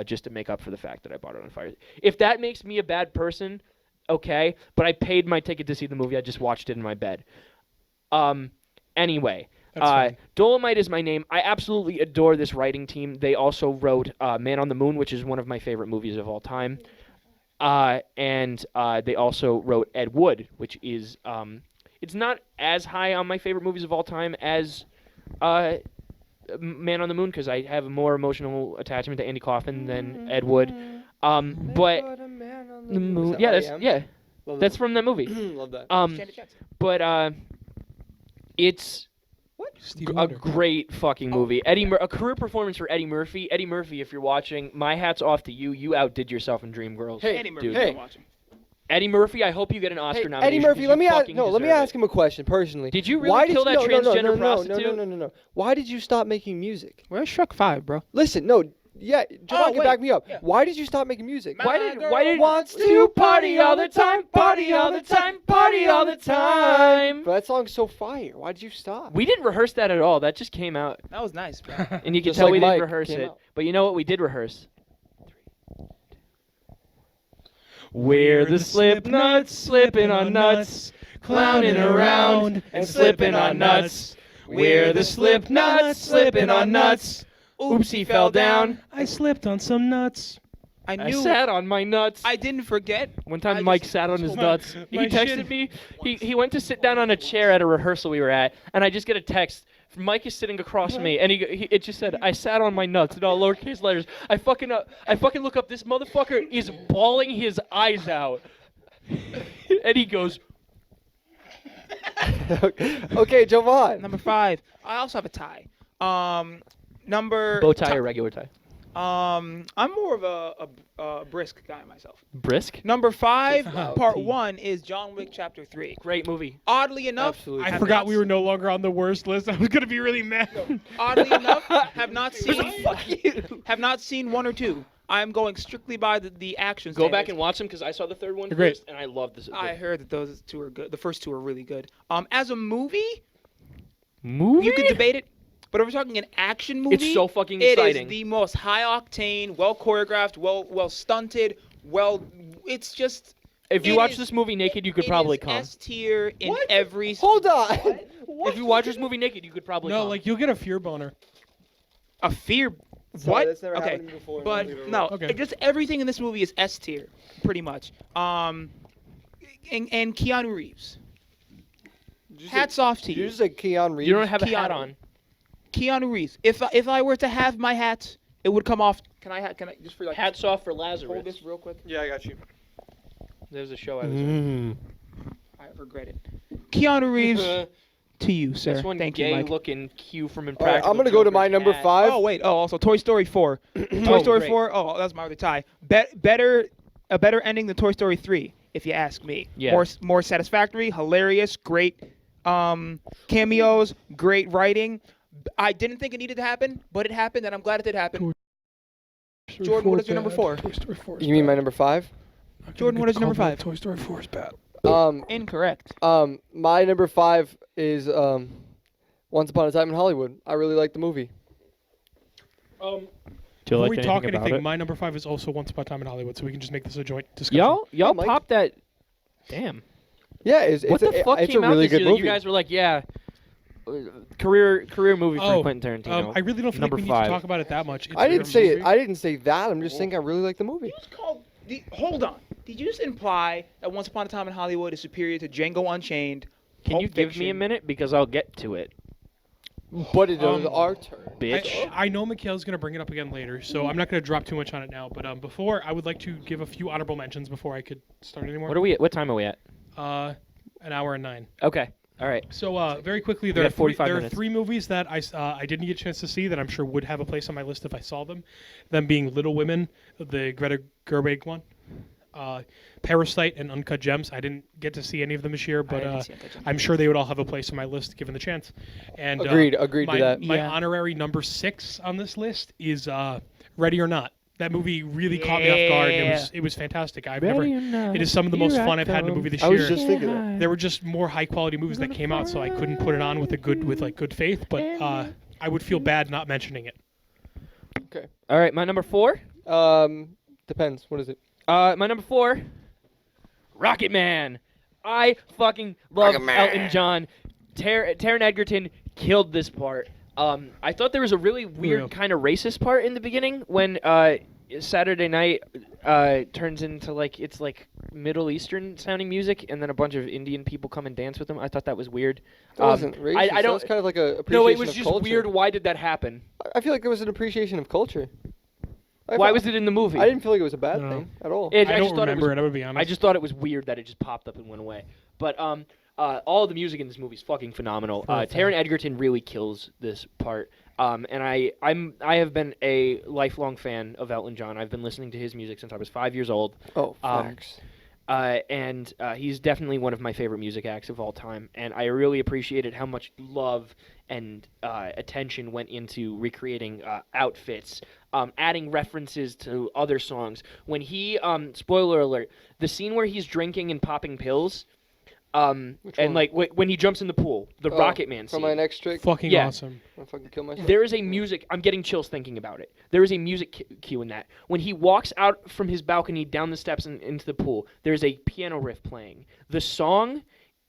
just to make up for the fact that I bought it on Fire Stick. If that makes me a bad person, okay, but I paid my ticket to see the movie. I just watched it in my bed. Anyway. That's fine. Dolomite is my name. I absolutely adore this writing team. They also wrote Man on the Moon, which is one of my favorite movies of all time. And they also wrote Ed Wood, which is it's not as high on my favorite movies of all time as Man on the Moon, because I have a more emotional attachment to Andy Kaufman than Ed Wood. But the moon, yeah, that's from that movie. Love that. But it's Steve a Wonder. great fucking movie. A career performance for Eddie Murphy. Eddie Murphy, if you're watching, my hat's off to you. You outdid yourself in Dreamgirls. Hey, Eddie Murphy, dude. hey. watching. Eddie Murphy, I hope you get an Oscar Hey, nomination. Eddie Murphy, 'cause let me you ask. fucking No, let me deserve ask him a question personally. Did you really Why kill that transgender prostitute? No. Why did you stop making music? Where's Shrek 5, bro? Listen, no. Yeah, Javon can wait, back me up. yeah. Why did you stop making music? My Why did girl wants to party all the time, party all the time, party all the time? But that song's so fire. Why did you stop? We didn't rehearse that at all. That just came out, That was nice, bro. and you can Just tell like we didn't Mike rehearse came it. out. But you know what? We did rehearse. We're the Slipknots, slipping on nuts, clowning around and slipping on nuts. We're the Slipknots, slipping on nuts. Oops, he fell down. I slipped on some nuts. I I knew. sat on my nuts. I didn't forget. One time I Mike just- sat on his My- nuts. He my texted shin- me. He went to sit down on a chair at a rehearsal we were at, and I just get a text. Mike is sitting across from me, and it just said, "I sat on my nuts" in all lowercase letters. I fucking look up. This motherfucker is bawling his eyes out, and he goes, Okay, Javon. Number 5. I also have a tie. Number. "Bow tie or regular tie?" I'm more of a brisk guy myself. Brisk. Number 5, Wow, part T. 1 is John Wick Chapter 3. Great movie. Oddly enough, Absolutely. I have forgot not we were no longer on the worst list. I was gonna be really mad. Oddly enough, have not seen 1 or 2. I'm going strictly by the action. Go back standards. and watch them because I saw the third one They're great. first, and I love this. I heard that those 2 are good. The first 2 are really good. As a movie, movie. you could debate it, but if we're talking an action movie, It's so fucking it exciting. is the most high octane, well choreographed, well stunted, it's just. If you it watch is- this movie naked, you could it probably is come. S tier in every. Hold on. If you watch this movie naked, you could probably No, come. like you'll get a fear boner. A fear. Sorry, What? that's never Okay, happened to me before. but Leave it no, Okay. it just everything in this movie is S tier, pretty much. And Keanu Reeves. Hats off to Did you you, just say Keanu Reeves? you don't have a hat Keanu. on. Keanu Reeves. If I were to have my hat, it would come off. Can I just for like Hats off for hold Lazarus. this real quick? Yeah, I got you. There's a show I was in. I regret it. Keanu Reeves, to you, sir. That's one Thank you, Mike. gay-looking cue from All right, Impractical. I'm gonna go to my Joker's number hat. 5. Oh wait. Oh, also Toy Story 4. Toy Story great. 4. Oh, that's my other tie. A better ending than Toy Story 3, if you ask me. Yeah. More satisfactory, hilarious, great cameos, great writing. I didn't think it needed to happen, but it happened, and I'm glad it did happen. Jordan, what is your number 4? Toy Story 4. You mean my number 5? Jordan, what is your number 5? Toy Story 4 is bad. Incorrect. My number 5 is Once Upon a Time in Hollywood. I really like the movie. Before we talk anything, my number 5 is also Once Upon a Time in Hollywood, so we can just make this a joint discussion. Y'all Mike. popped that. Damn. Yeah, it's What the fuck it's came a out really this good year that movie. you guys were like, yeah, career movie for Oh, Quentin Tarantino. I really don't feel like Number we need 5. to talk about it that much. It's I a didn't good say movie. it. I didn't say that. I'm just saying I really like the movie. Hold on. Did you just imply that Once Upon a Time in Hollywood is superior to Django Unchained? Can you Pulp give me a Fiction? minute because I'll get to it, But it was Um, our turn. bitch. I know Mikhail's going to bring it up again later, so I'm not going to drop too much on it now. But before, I would like to give a few honorable mentions before I could start anymore. What are we? What time are we at? An hour and 9. Okay. All right. So very quickly, We there are got 45 there are minutes. 3 movies that I didn't get a chance to see that I'm sure would have a place on my list if I saw them. Them being Little Women, the Greta Gerwig one, Parasite, and Uncut Gems. I didn't get to see any of them this year, but didn't see Uncut Gems. I'm sure they would all have a place on my list given the chance. And Agreed to my, that. My Yeah. honorary number 6 on this list is Ready or Not. That movie really caught me off guard. It was fantastic. It is some of the most fun I've had in a movie this I year. was just thinking that. There were just more high quality movies that came out, so I couldn't put it on with good faith. But I would feel bad not mentioning it. Okay. All right. My number 4. Depends. What is it? My number 4. Rocket Man. I fucking love Elton John. Taron Egerton killed this part. I thought there was a really weird Real. kind of racist part in the beginning when Saturday Night turns into it's like Middle Eastern sounding music, and then a bunch of Indian people come and dance with them. I thought that was weird. That wasn't racist. I That don't. was kind of like a appreciation No, it was of just culture. weird. Why did that happen? I feel like there was an appreciation of culture. Why was it in the movie? I didn't feel like it was a bad No. thing at all. I I just don't thought remember it. it. I would be honest. I just thought it was weird that it just popped up and went away. But all of the music in this movie is fucking phenomenal. For a fact. Taron Egerton really kills this part. And I have been a lifelong fan of Elton John. I've been listening to his music since I was 5 years old. Oh, facts. And he's definitely one of my favorite music acts of all time. And I really appreciated how much love and attention went into recreating outfits, adding references to other songs. When he, spoiler alert, the scene where he's drinking and popping pills, and one? when he jumps in the pool, the Rocket Man For scene. my next trick, fucking Yeah. awesome. I'll fucking kill myself. There is a music. I'm getting chills thinking about it. There is a music cue in that. When he walks out from his balcony down the steps and into the pool, there's a piano riff playing. The song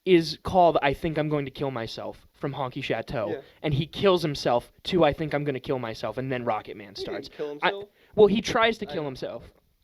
is called "I Think I'm Going to Kill Myself" from Honky Chateau, Yeah. and he kills himself to "I Think I'm Going to Kill Myself," and then Rocket Man He starts. didn't kill I- himself. Well, he tries to I kill know. himself,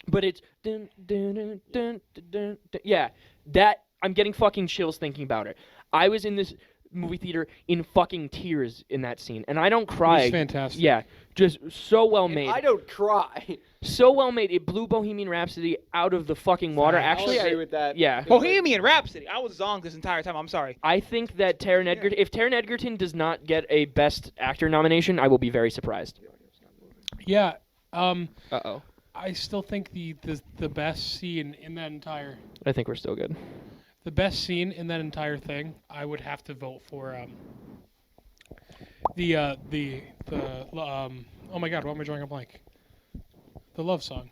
but it's dun, dun, dun, dun, dun, dun, dun. Yeah, that I'm getting fucking chills thinking about it. I was in this movie theater in fucking tears in that scene, and I don't cry. It's fantastic. Yeah, just so well And made. I don't cry. So well made. It blew Bohemian Rhapsody out of the fucking water. Facts. Actually, I'll agree I, with that. yeah. Bohemian Rhapsody. I was zonked this entire time. I'm sorry. I think that Taron Egerton, if Taron Egerton does not get a Best Actor nomination, I will be very surprised. Yeah. Uh-oh. I still think the best scene in that entire I think we're still good. thing, I would have to vote for oh my god, why am I drawing a blank? The love song.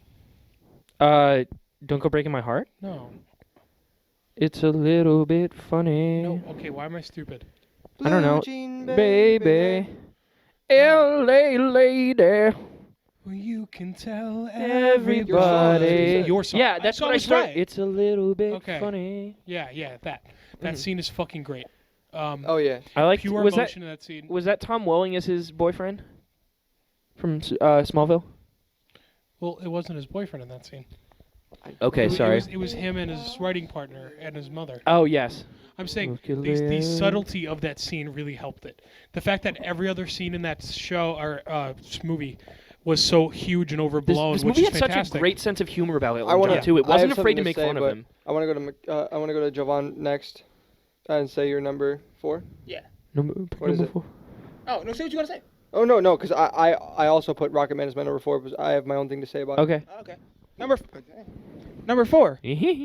Don't Go Breaking My Heart? No. It's a little bit funny. No, okay, why am I stupid? I don't know. Blue Jean Baby. LA lady. Well, you can tell Everybody. Your song. Yeah, that's My what I song was start. right. It's a little bit Okay. funny. Yeah, that Mhm. scene is fucking great. Oh yeah. I like. Pure Was that emotion in that scene. was that Tom Welling as his boyfriend from Smallville? Well, it wasn't his boyfriend in that scene. Okay, It was him and his writing partner and his mother. Oh yes. I'm saying Look at the that. subtlety of that scene really helped it. The fact that every other scene in that show or movie was so huge and overblown, This which movie is had such fantastic. a great sense of humor about it. I wanna- too. It I wasn't have afraid to something make say, fun of but him. I want to go to Jovan next, and say your number 4. What is it? Oh, no, say what you want to say. Oh no, because I also put Rocket Man as my number 4, because I have my own thing to say about it. Okay. Okay. Number 4.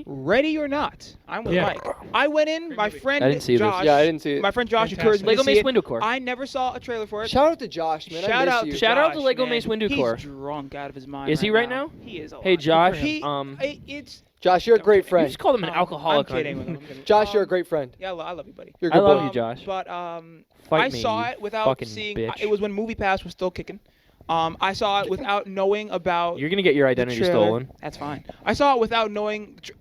Ready or Not. I'm with Yeah. Mike. I went in. Great My movie. friend I didn't see this. Josh. Yeah, I didn't see it. My friend Josh Fantastic. encouraged me Lego to see Mace it. Window Core. I never saw a trailer for it. Shout out to Josh, man. Shout I miss out you. to Shout out to Josh, Lego man. Mace Window Core. He's drunk out of his mind. Is he right now? He is. Hey Josh. He, Um. it's. Josh, you're a great You friend. just called him an alcoholic. I'm kidding with him. I'm kidding. Josh, you're a great friend. Yeah, I love you, buddy. You're a I good love boy. you, Josh. But Fight I me, saw you it without fucking seeing. bitch. It was when Movie Pass was still kicking. I saw it without knowing about. You're gonna get your the identity trailer. stolen. That's fine. I saw it without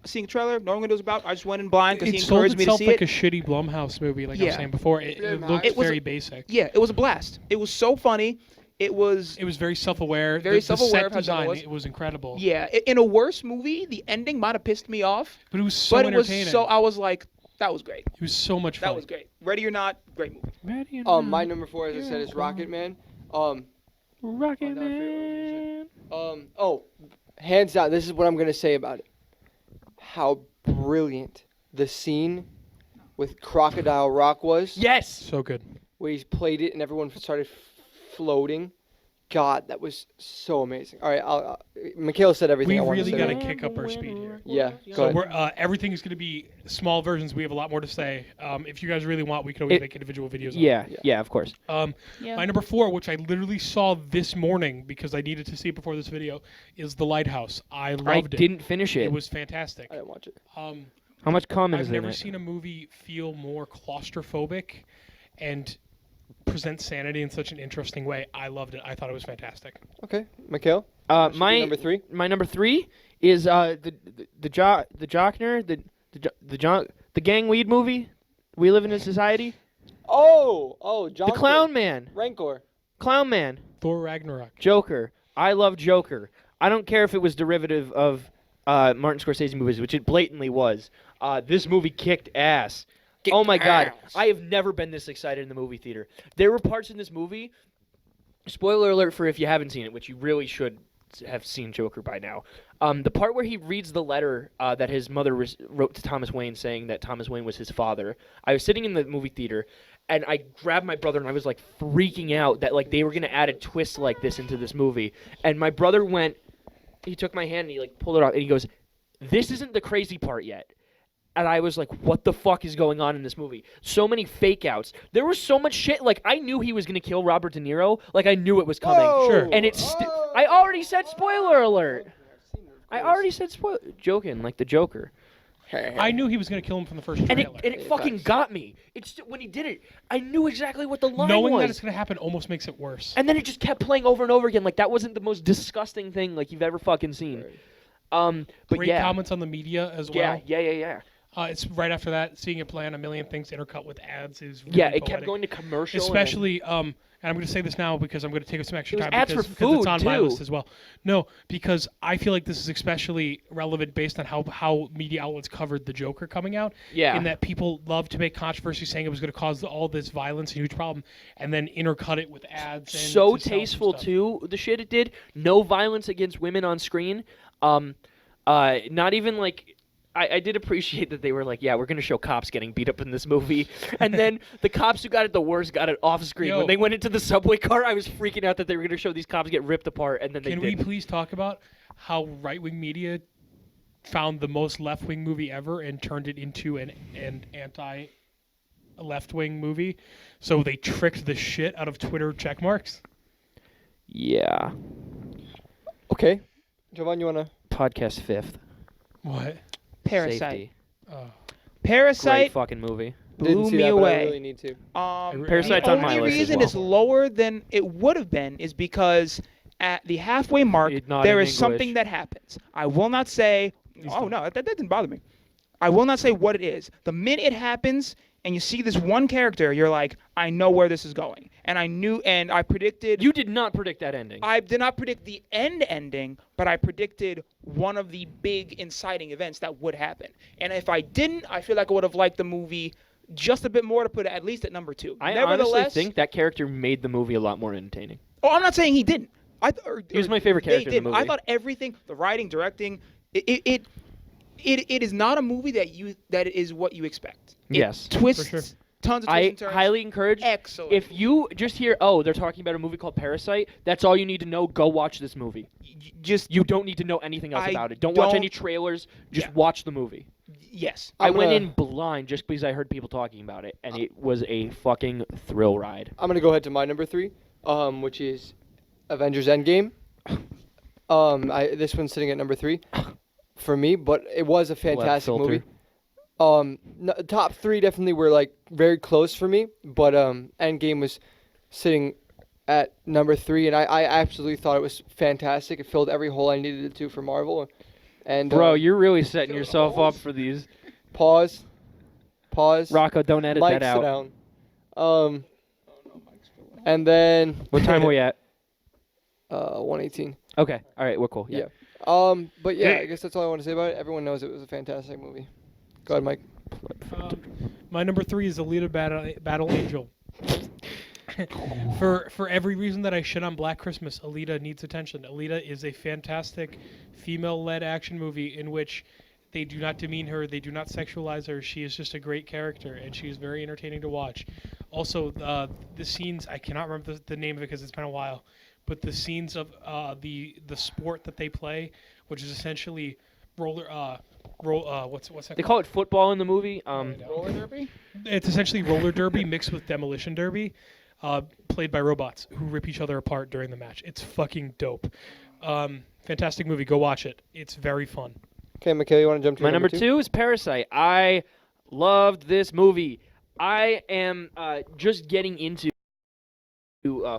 seeing a trailer, knowing what it was about. I just went in blind because It he sold encouraged me to itself see like it. a shitty Blumhouse movie, like I Yeah. was saying before. It looked It was very a- basic. Yeah, it was a blast. It was so funny. It was. It was very self-aware. Very The self-aware set of how dumb it design, was. it was incredible. Yeah, in a worse movie, the ending might have pissed me off, But it was so but it was entertaining. so. I was like, that was great. It was so much fun. That was great. Ready or Not, great movie. Ready or My not, number 4, as I said, is you're Rocket Man. Rocket now I forget Man. Hands down, this is what I'm gonna say about it. How brilliant the scene with Crocodile Rock was. Yes. So good. Where he played it and everyone started floating. God, that was so amazing. All right, Mikhail said everything We I wanted really to got say. to kick up our speed here. Yeah, go So ahead. we're everything's going to be small versions. We have a lot more to say. If you guys really want, we can always It- make individual videos. Yeah, of course. My number 4, which I literally saw this morning because I needed to see it before this video, is The Lighthouse. I loved I it. didn't finish it. It was fantastic. I didn't watch it. How much comment I've is in never it? seen a movie feel more claustrophobic and present sanity in such an interesting way. I loved it. I thought it was fantastic. Okay, Mikhail. Should be My number 3. My number 3 is the Jockner, the gang weed movie. We Live in a Society. John. The Clown Man. Rancor. Clown Man. Thor Ragnarok. Joker. I love Joker. I don't care if it was derivative of Martin Scorsese movies, which it blatantly was. This movie kicked ass. Oh my God. I have never been this excited in the movie theater. There were parts in this movie, spoiler alert for if you haven't seen it, which you really should have seen Joker by now. The part where he reads the letter that his mother wrote to Thomas Wayne saying that Thomas Wayne was his father. I was sitting in the movie theater, and I grabbed my brother, and I was like freaking out that like they were going to add a twist like this into this movie. And my brother he took my hand and he like pulled it off, and he goes, "This isn't the crazy part yet." And I was like, what the fuck is going on in this movie? So many fake outs. There was so much shit. Like, I knew he was going to kill Robert De Niro. Like, I knew it was coming. Whoa. Sure. And it's... I already said spoiler alert. I already said joking, like the Joker. I knew he was going to kill him from the first And trailer. it fucking got me. When he did it, I knew exactly what the line Knowing was. that it's going to happen almost makes it worse. And then it just kept playing over and over again. Like, that wasn't the most disgusting thing like you've ever fucking seen. But Great yeah. comments on the media as well. Yeah. It's right after that, seeing it play on a million things intercut with ads is really Yeah, it poetic. kept going to commercial. Especially, and I'm going to say this now because I'm going to take up some extra It was time ads because, for because it's food, on my too. list as well. No, because I feel like this is especially relevant based on how media outlets covered the Joker coming out. Yeah. In that people love to make controversy saying it was going to cause all this violence, a huge problem, and then intercut it with ads. And So to sell some tasteful stuff. too, the shit it did. No violence against women on screen. Not even like I did appreciate that they were like, yeah, we're gonna show cops getting beat up in this movie, and then the cops who got it the worst got it off screen. Yo. When they went into the subway car, I was freaking out that they were gonna show these cops get ripped apart, and then they Can we didn't. please talk about how right-wing media found the most left-wing movie ever and turned it into an anti-left-wing movie? So they tricked the shit out of Twitter checkmarks. Yeah, Okay. Jovan, you wanna? podcast fifth. What? Parasite. Safety. Oh. Great Parasite fucking movie. Didn't blew see me that, but I away. really need to. Parasite's the on my only list as reason well. it's lower than it would have been is because at the halfway mark It's not there in is something English. that happens. I will not say. Oh no, that didn't bother me. I will not say what it is. The minute it happens and you see this one character, you're like, I know where this is going, and I knew, and I predicted. You did not predict that ending. I did not predict the ending, but I predicted one of the big inciting events that would happen. And if I didn't, I feel like I would have liked the movie just a bit more to put it at least at number 2. I honestly Nevertheless, think that character made the movie a lot more entertaining. oh, I'm not saying he didn't. He was my favorite character in the movie. I thought everything, the writing, directing, it is not a movie that is what you expect. It Yes. twists, For sure. tons of twists I and turns. highly encourage. Excellent. If you just hear, oh, they're talking about a movie called Parasite, that's all you need to know. Go watch this movie. just You don't need to know anything else I about it. Don't watch don't- any trailers. Just Yeah. watch the movie. yes. I went gonna- in blind just because I heard people talking about it, and it was a fucking thrill ride. I'm gonna go ahead to my number 3, which is Avengers Endgame. This one's sitting at number 3 for me, but it was a fantastic filter. movie. Top 3 definitely were like very close for me, but Endgame was sitting at number 3, and I absolutely thought it was fantastic. It filled every hole I needed it to for Marvel. And Bro, you're really setting yourself up for these. pause. Rocco, don't edit Mike, that sit out. down. And then What time are we at? 1:18. Okay, all right, we're cool. Yeah. But yeah, I guess that's all I want to say about it. Everyone knows it was a fantastic movie. Go ahead, Mike. My number 3 is Alita Battle Angel. For every reason that I shit on Black Christmas, Alita needs attention. Alita is a fantastic female-led action movie in which they do not demean her, they do not sexualize her. She is just a great character, and she is very entertaining to watch. Also, the scenes, I cannot remember the name of it because it's been a while, but the scenes of the sport that they play, which is essentially what's that They called? call it football in the movie. Roller derby? It's essentially roller derby mixed with demolition derby, played by robots who rip each other apart during the match. It's fucking dope. Fantastic movie. Go watch it. It's very fun. Okay, Mikhail, you want to jump to My your number 2 is Parasite. I loved this movie. I am just getting into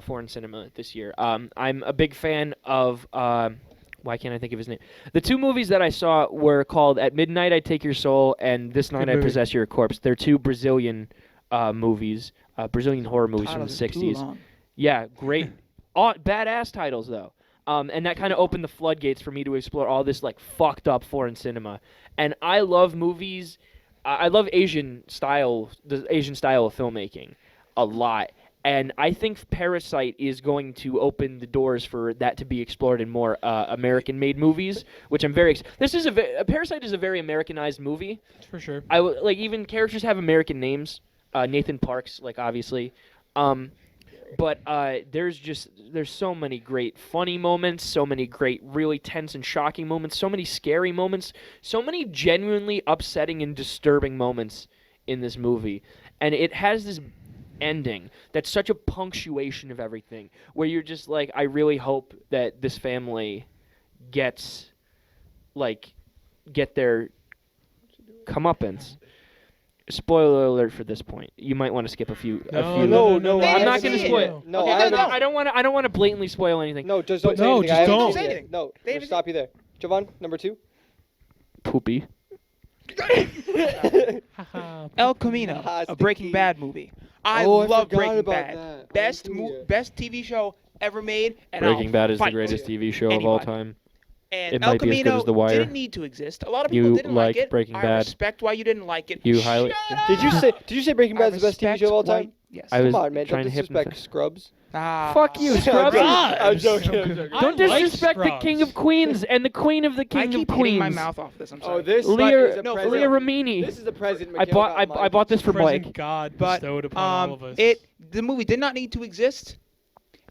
foreign cinema this year. I'm a big fan of. Why can't I think of his name? The 2 movies that I saw were called At Midnight I Take Your Soul and This Night I movie. Possess Your Corpse. They're 2 Brazilian movies, Brazilian horror movies from the Titles are too 60s. long. Yeah, great, badass titles though. And that kind of opened the floodgates for me to explore all this like fucked up foreign cinema. And I love movies. I love the Asian style of filmmaking a lot. And I think Parasite is going to open the doors for that to be explored in more American-made movies, which I'm very. Parasite is a very Americanized movie. For sure. Even characters have American names. Nathan Parks, like obviously. But there's so many great funny moments, so many great really tense and shocking moments, so many scary moments, so many genuinely upsetting and disturbing moments in this movie. And it has this ending that's such a punctuation of everything, where you're just like, I really hope that this family get their comeuppance. Spoiler alert for this point. You might want to skip a few. No, I'm not going to see it. spoil. No, Okay, I I don't want to blatantly spoil anything. No, just don't say No, anything. just I haven't don't. seen it. Say anything. No, David, we'll stop you there. Javon, number 2. Poopy. El Camino, a Breaking Sticky. Bad movie. I Oh, I love forgot Breaking about Bad. that. I Best haven't seen it. best TV show ever made. And Breaking I'll Bad is the fight greatest you. TV show of all Anybody. time. And It El might be as good Camino as The Wire. didn't need to exist. A lot of people You didn't like like it. Breaking I Bad. respect why you didn't like it. You highly- Shut up! Did you say Breaking Bad's the best TV show of all Respect time? why- Yes. I was Come on, man. trying Don't to disrespect hypnotize. Scrubs. Fuck you, Scrubs. I'm joking. I'm joking. Don't I like disrespect the King of Scrubs. Queens and the Queen of the I King keep of hitting Queens. my mouth off this. I'm sorry. Oh, this Leah- is a no, present. Leah Remini. This is the present. I bought I bought this for Present Blake. God But bestowed upon all of us. the movie did not need to exist,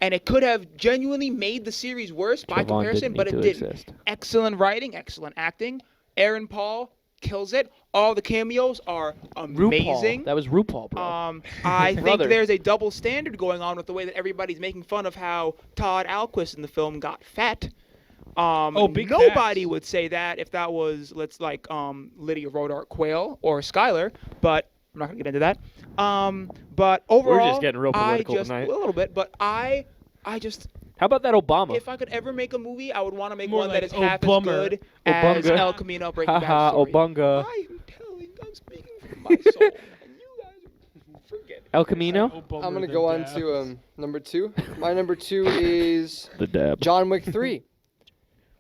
and it could have genuinely made the series worse by Javon comparison, didn't but need it to didn't. exist. Excellent writing, excellent acting. Aaron Paul kills it. All the cameos are amazing. RuPaul. That was RuPaul, bro. I think Brother. there's a double standard going on with the way that everybody's making fun of how Todd Alquist in the film got fat. Big Nobody facts. would say that if that was Lydia Rodart Quayle or Skylar, but I'm not gonna get into that. But overall, getting real political tonight. a little bit. But I just, How about that Obama? if I could ever make a movie, I would want to make More one like that is half Obama. as good as Obunga. El Camino Breaking Bad Haha, story. Obunga. I'm speaking from my soul, and you guys forget it. El Camino? Obama I'm gonna the go on Dabs. to number 2. My number 2 is The Dab. John Wick 3.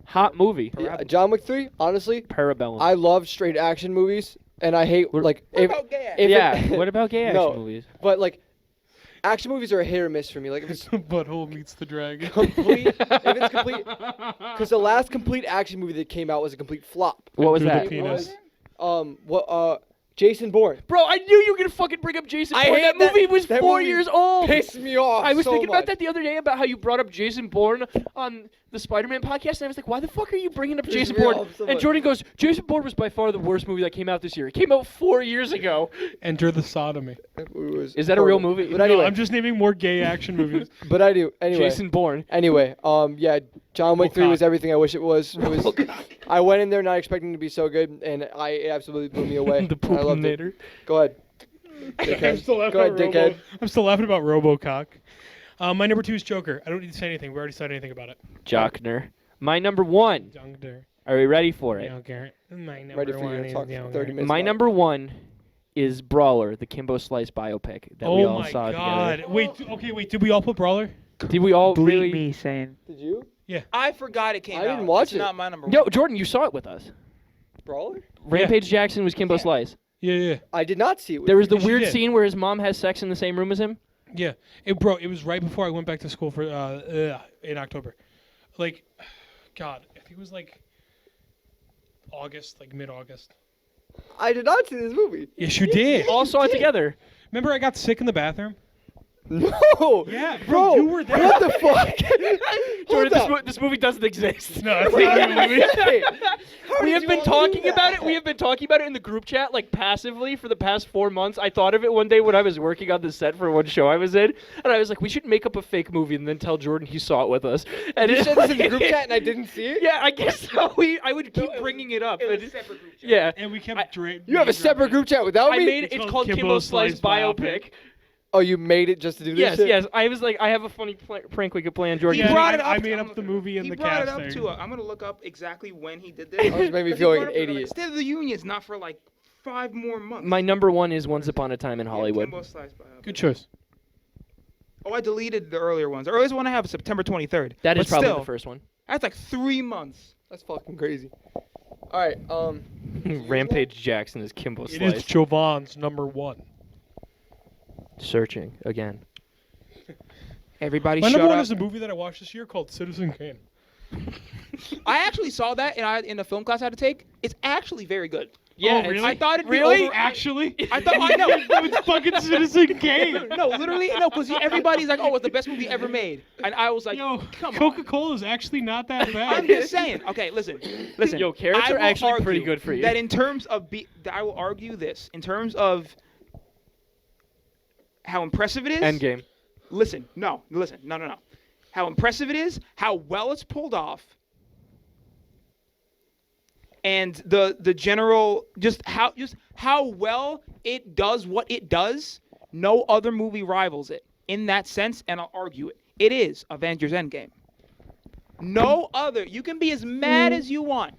Hot movie. Yeah, John Wick 3. Honestly, Parabellum. I love straight action movies, and I hate like What if, about gay ass? if yeah. it- What about gay action No. movies? but like action movies are a hit or miss for me. Like if it's Butthole meets the dragon. complete, if it's complete, because the last complete action movie that came out was a complete flop. What was Through the that? It penis. was Jason Bourne. Bro, I knew you were gonna fucking bring up Jason I Bourne. hate That movie was that 4 movie years old. Pissed me off. I was so thinking much. about that the other day about how you brought up Jason Bourne on the Spider-Man podcast, and I was like, why the fuck are you bringing up Pissed Jason me Bourne? off so And much. Jordan goes, Jason Bourne was by far the worst movie that came out this year. It came out 4 years ago. Enter the sodomy. It was Is that a real horrible. movie? But No, anyway, I'm just naming more gay action movies. but I do anyway. Jason Bourne. Anyway, yeah, John Wick 3 was cock. everything I wish it was. It was. I went in there not expecting it to be so good, and it absolutely blew me away. The I loved it. Poopinator. Go ahead. I'm Dickhead. still laughing Go ahead, about dickhead. I'm still laughing about RoboCock. My number 2 is Joker. I don't need to say anything. We already said anything about it. Jockner. My number 1. Joker. Are we ready for it? Joker. My number Ready for you 1 to is talk for Joker. 30 minutes. My about it. number 1 is Brawler, the Kimbo Slice biopic that we Oh all my saw god. together. Wait, did we all put Brawler? Did we all really? me saying. Did you? I forgot it came I out. didn't watch it's it. not my number Yo, one. Jordan, you saw it with us. Brawler? Rampage Jackson was Kimbo Slice. Yeah. I did not see it. There was the Yes, you weird did. scene where his mom has sex in the same room as him. Yeah. It was right before I went back to school for in October. Like, God, I think it was like August, like mid-August. I did not see this movie. Yes, you did. All saw it together. Remember I got sick in the bathroom? No. Yeah, bro. you were there. What the fuck? Jordan, Hold up. this movie doesn't exist. No, that's not a movie. Hey, how We did have you been all do talking that? about it. We have been talking about it in the group chat, like passively, for the past 4 months. I thought of it one day when I was working on the set for one show I was in, and I was like, we should make up a fake movie and then tell Jordan he saw it with us. And You it- said this in the group chat and I didn't see it? Yeah, I guess so. I would keep bringing it up. It was and- a separate group chat. yeah. And we kept You have a separate group chat without I me? made It's it's called called Kimbo Kimbo Slice Slice biopic. Oh, you made it just to do this Yes, shit? yes. I was like, I have a funny prank we could play on Jordan. He brought it up. I made up the movie and he the brought cast it up there. to. I'm gonna look up exactly when he did this. Oh, just made me Because feel he like brought an it up to, idiot. State of the Union is not for like 5 more months. My number one is Once Upon a Time in Hollywood. Timbo Slice by Good choice. Oh, I deleted the earlier ones. The earliest one I have is September 23rd. That is But probably still, the first one. That's like 3 months. That's fucking crazy. All right. Rampage Jackson is Kimbo It Slice. is Jovan's number one. Searching again. Everybody My shut number one up. is a movie that I watched this year called Citizen Kane. I actually saw that in the film class I had to take. It's actually very good. Yeah, Oh, it's- really? I thought it'd be Really? over. Actually? I thought I know. It's fucking Citizen Kane. No, literally, no, because everybody's like, "Oh, it's the best movie ever made," and I was like, Yo, "Come on." Coca-Cola is actually not that I'm bad. just saying. Okay, listen. Yo, carrots I are will actually argue pretty good for you. That in terms of that I will argue this in terms of how impressive it is. Endgame. Listen, no. How impressive it is, how well it's pulled off, and the general just how well it does what it does. No other movie rivals it in that sense, and I'll argue it. It is Avengers Endgame. No other. You can be as mad as you want.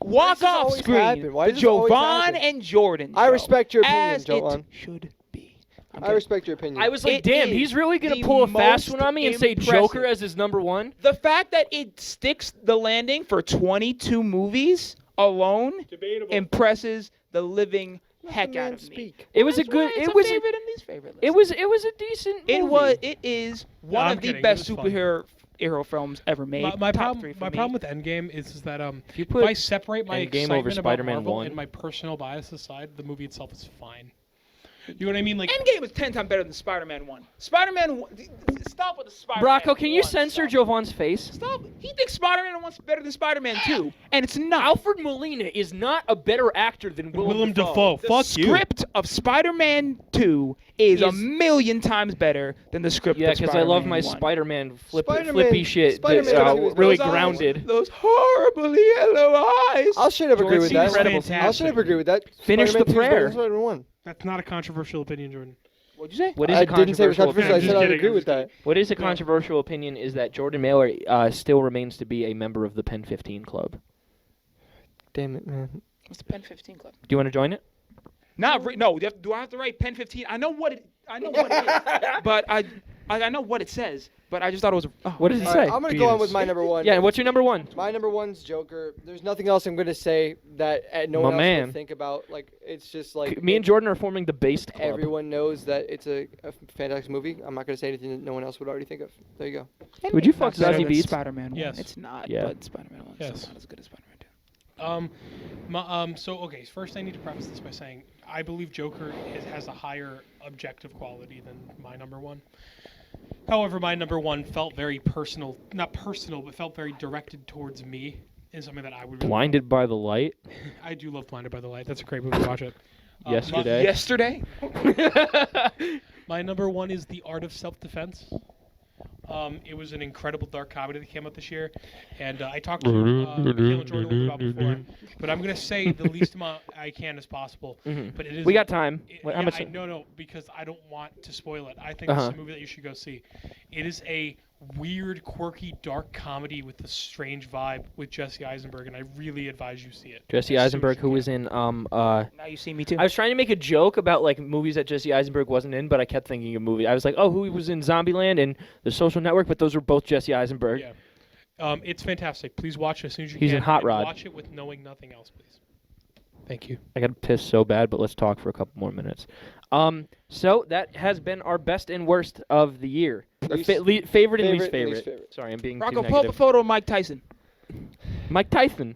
Walk does this off always screen. happen? Why The does this always Jovan happen? and Jordan. I show, respect your opinion, as Jovan. it should be. I respect your opinion. I was like, It damn, is he's really gonna the pull a fast most one on me and say impressive. Joker as his number one. The fact that it sticks the landing for 22 movies alone Debatable. impresses the living Let heck the out man of me. speak. It was a That's good. why it's It a was. favorite and least favorite list. It was a decent. It movie. was. It is one I'm of the kidding, it best was fun. superhero films ever made. My Top problem, three for my me. problem with Endgame is that If you if put I separate my Endgame excitement over about Spider-Man Marvel 1. and my personal bias aside, the movie itself is fine. You know what I mean? Like, Endgame is 10 times better than Spider-Man 1. Spider-Man 1. Stop with the Spider-Man. Rocco, can you 1 censor stuff. Jovan's face? Stop. He thinks Spider-Man 1's better than Spider-Man 2, and it's not. Alfred Molina is not a better actor than Willem Dafoe. Dafoe. The Fuck you. script of Spider-Man 2 is a Is- million times better than the script Yeah, of because Spider-Man I love my 1. Spider-Man Spider-Man- flippy shit. Spider-Man That's, was really Those eyes, grounded. Those horribly yellow eyes. I'll straight up agree George with Cena's that. fantastic. I'll straight up agree with that. Finish Spider-Man the 2 is better prayer. than Spider-Man 1. That's not a controversial opinion, Jordan. What'd you say? What is I a didn't say it was controversial controversial. I opinion. said I I'm would just agree with that. What is a No. controversial opinion is that Jordan Miller still remains to be a member of the Pen 15 Club. Damn it, man. What's the Pen 15 Club? Do you want to join it? No. Do I have to write Pen 15? I know what it is, but I know what it says. But I just thought it was. Oh, What does it All say? right, I'm gonna go on with Venus. my number one. Yeah, what's your number one? My number one's Joker. There's nothing else I'm gonna say that no My one else man. will think about. Like it's just like Me and Jordan are forming the Based Club. everyone knows that it's a fantastic movie. I'm not gonna say anything that no one else would already think of. There you go. Would you fuck Not better Zazie than Beetz? Spider-Man 1. Yes. It's not. Yeah. But Spider-Man 1 is Yes. still not as good as Spider-Man 2. So okay, first I need to preface this by saying I believe Joker has a higher objective quality than my number one. However, my number one felt very personal, not personal, but felt very directed towards me and something that I would really Blinded by the Light. I do love Blinded by the Light. That's a great movie. Watch it. Yesterday. Yesterday. My number one is The Art of Self-Defense. It was an incredible dark comedy that came out this year, and I talked to Mikhail and Jordan a little bit about it before, but I'm going to say the least amount I can as possible. Mhm. But it is. We got time. How Yeah, much? no, because I don't want to spoil it. I think this is Uh-huh. a movie that you should go see. It is a weird, quirky, dark comedy with a strange vibe with Jesse Eisenberg, and I really advise you see it. Jesse as soon Eisenberg, as who you was can. in Now you see me too. I was trying to make a joke about like movies that Jesse Eisenberg wasn't in, but I kept thinking of movie. I was like, oh, who was in Zombieland and The Social Network, but those were both Jesse Eisenberg. Yeah. It's fantastic. Please watch it as soon as you He's can. in Hot and Rod. Watch it with knowing nothing else, please. Thank you. I got to piss so bad, but let's talk for a couple more minutes. So that has been our best and worst of the year. Or favorite and least favorite. Sorry, I'm being Rocco, too pull up a negative. photo of Mike Tyson. Mike Tyson.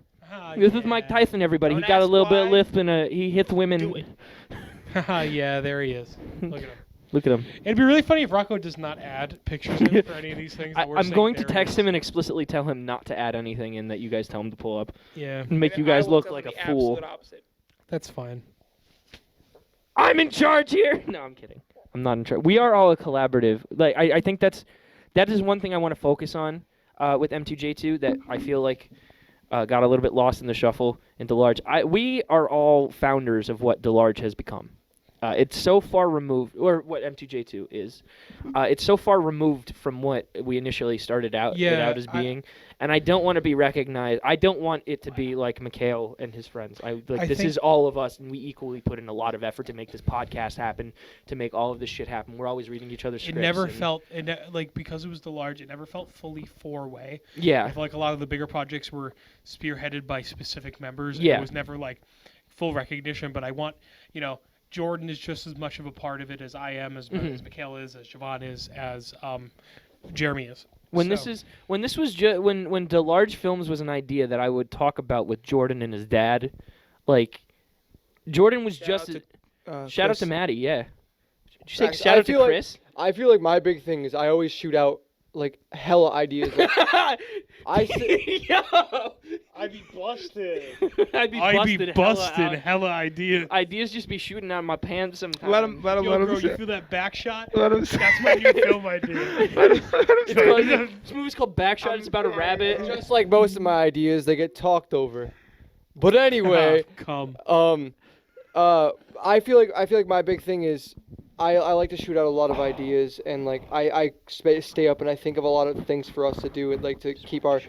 This is Mike Tyson, everybody. Don't He got a ask little bit of why. lift and he hits women. Do it. Yeah, there he is. Look at him. Look at him. It'd be really funny if Rocco does not add pictures in for any of these things. That we're I'm saying going to there text is. him and explicitly tell him not to add anything in that you guys tell him to pull up. Yeah, And make you And I guys will look tell like him a the fool. absolute opposite. that's fine. I'm in charge here. No, I'm kidding. I'm not in charge. We are all a collaborative. Like I think that is one thing I want to focus on with M2J2 that I feel like got a little bit lost in the shuffle in DeLarge. We are all founders of what DeLarge has become. It's so far removed, or what M2J2 is. It's so far removed from what we initially started out as being, and I don't want to be recognized. I don't want it to be like Mikhail and his friends. This is all of us, and we equally put in a lot of effort to make this podcast happen, to make all of this shit happen. We're always reading each other's scripts. It never felt like, because it was the large. It never felt fully four-way. Yeah. I feel like a lot of the bigger projects were spearheaded by specific members. Yeah. It was never like full recognition. But I want, Jordan is just as much of a part of it as I am, as Mikhail is, as Javon is, as Jeremy is. When DeLarge Films was an idea that I would talk about with Jordan and his dad, like Jordan was shout out to Maddie, yeah. Did you say shout out to Chris? I feel like my big thing is I always shoot out like hella ideas. Like, Yo! I'd be busted. I'd be busted. Hella ideas. Ideas just be shooting out of my pants sometimes. Let him. Bro, you feel that back shot? That's my new film idea. This movie's called Backshot. It's about a rabbit. just like most of my ideas, they get talked over. But anyway, I feel like my big thing is I like to shoot out a lot of ideas, and like I stay up and I think of a lot of things for us to do, and like to keep our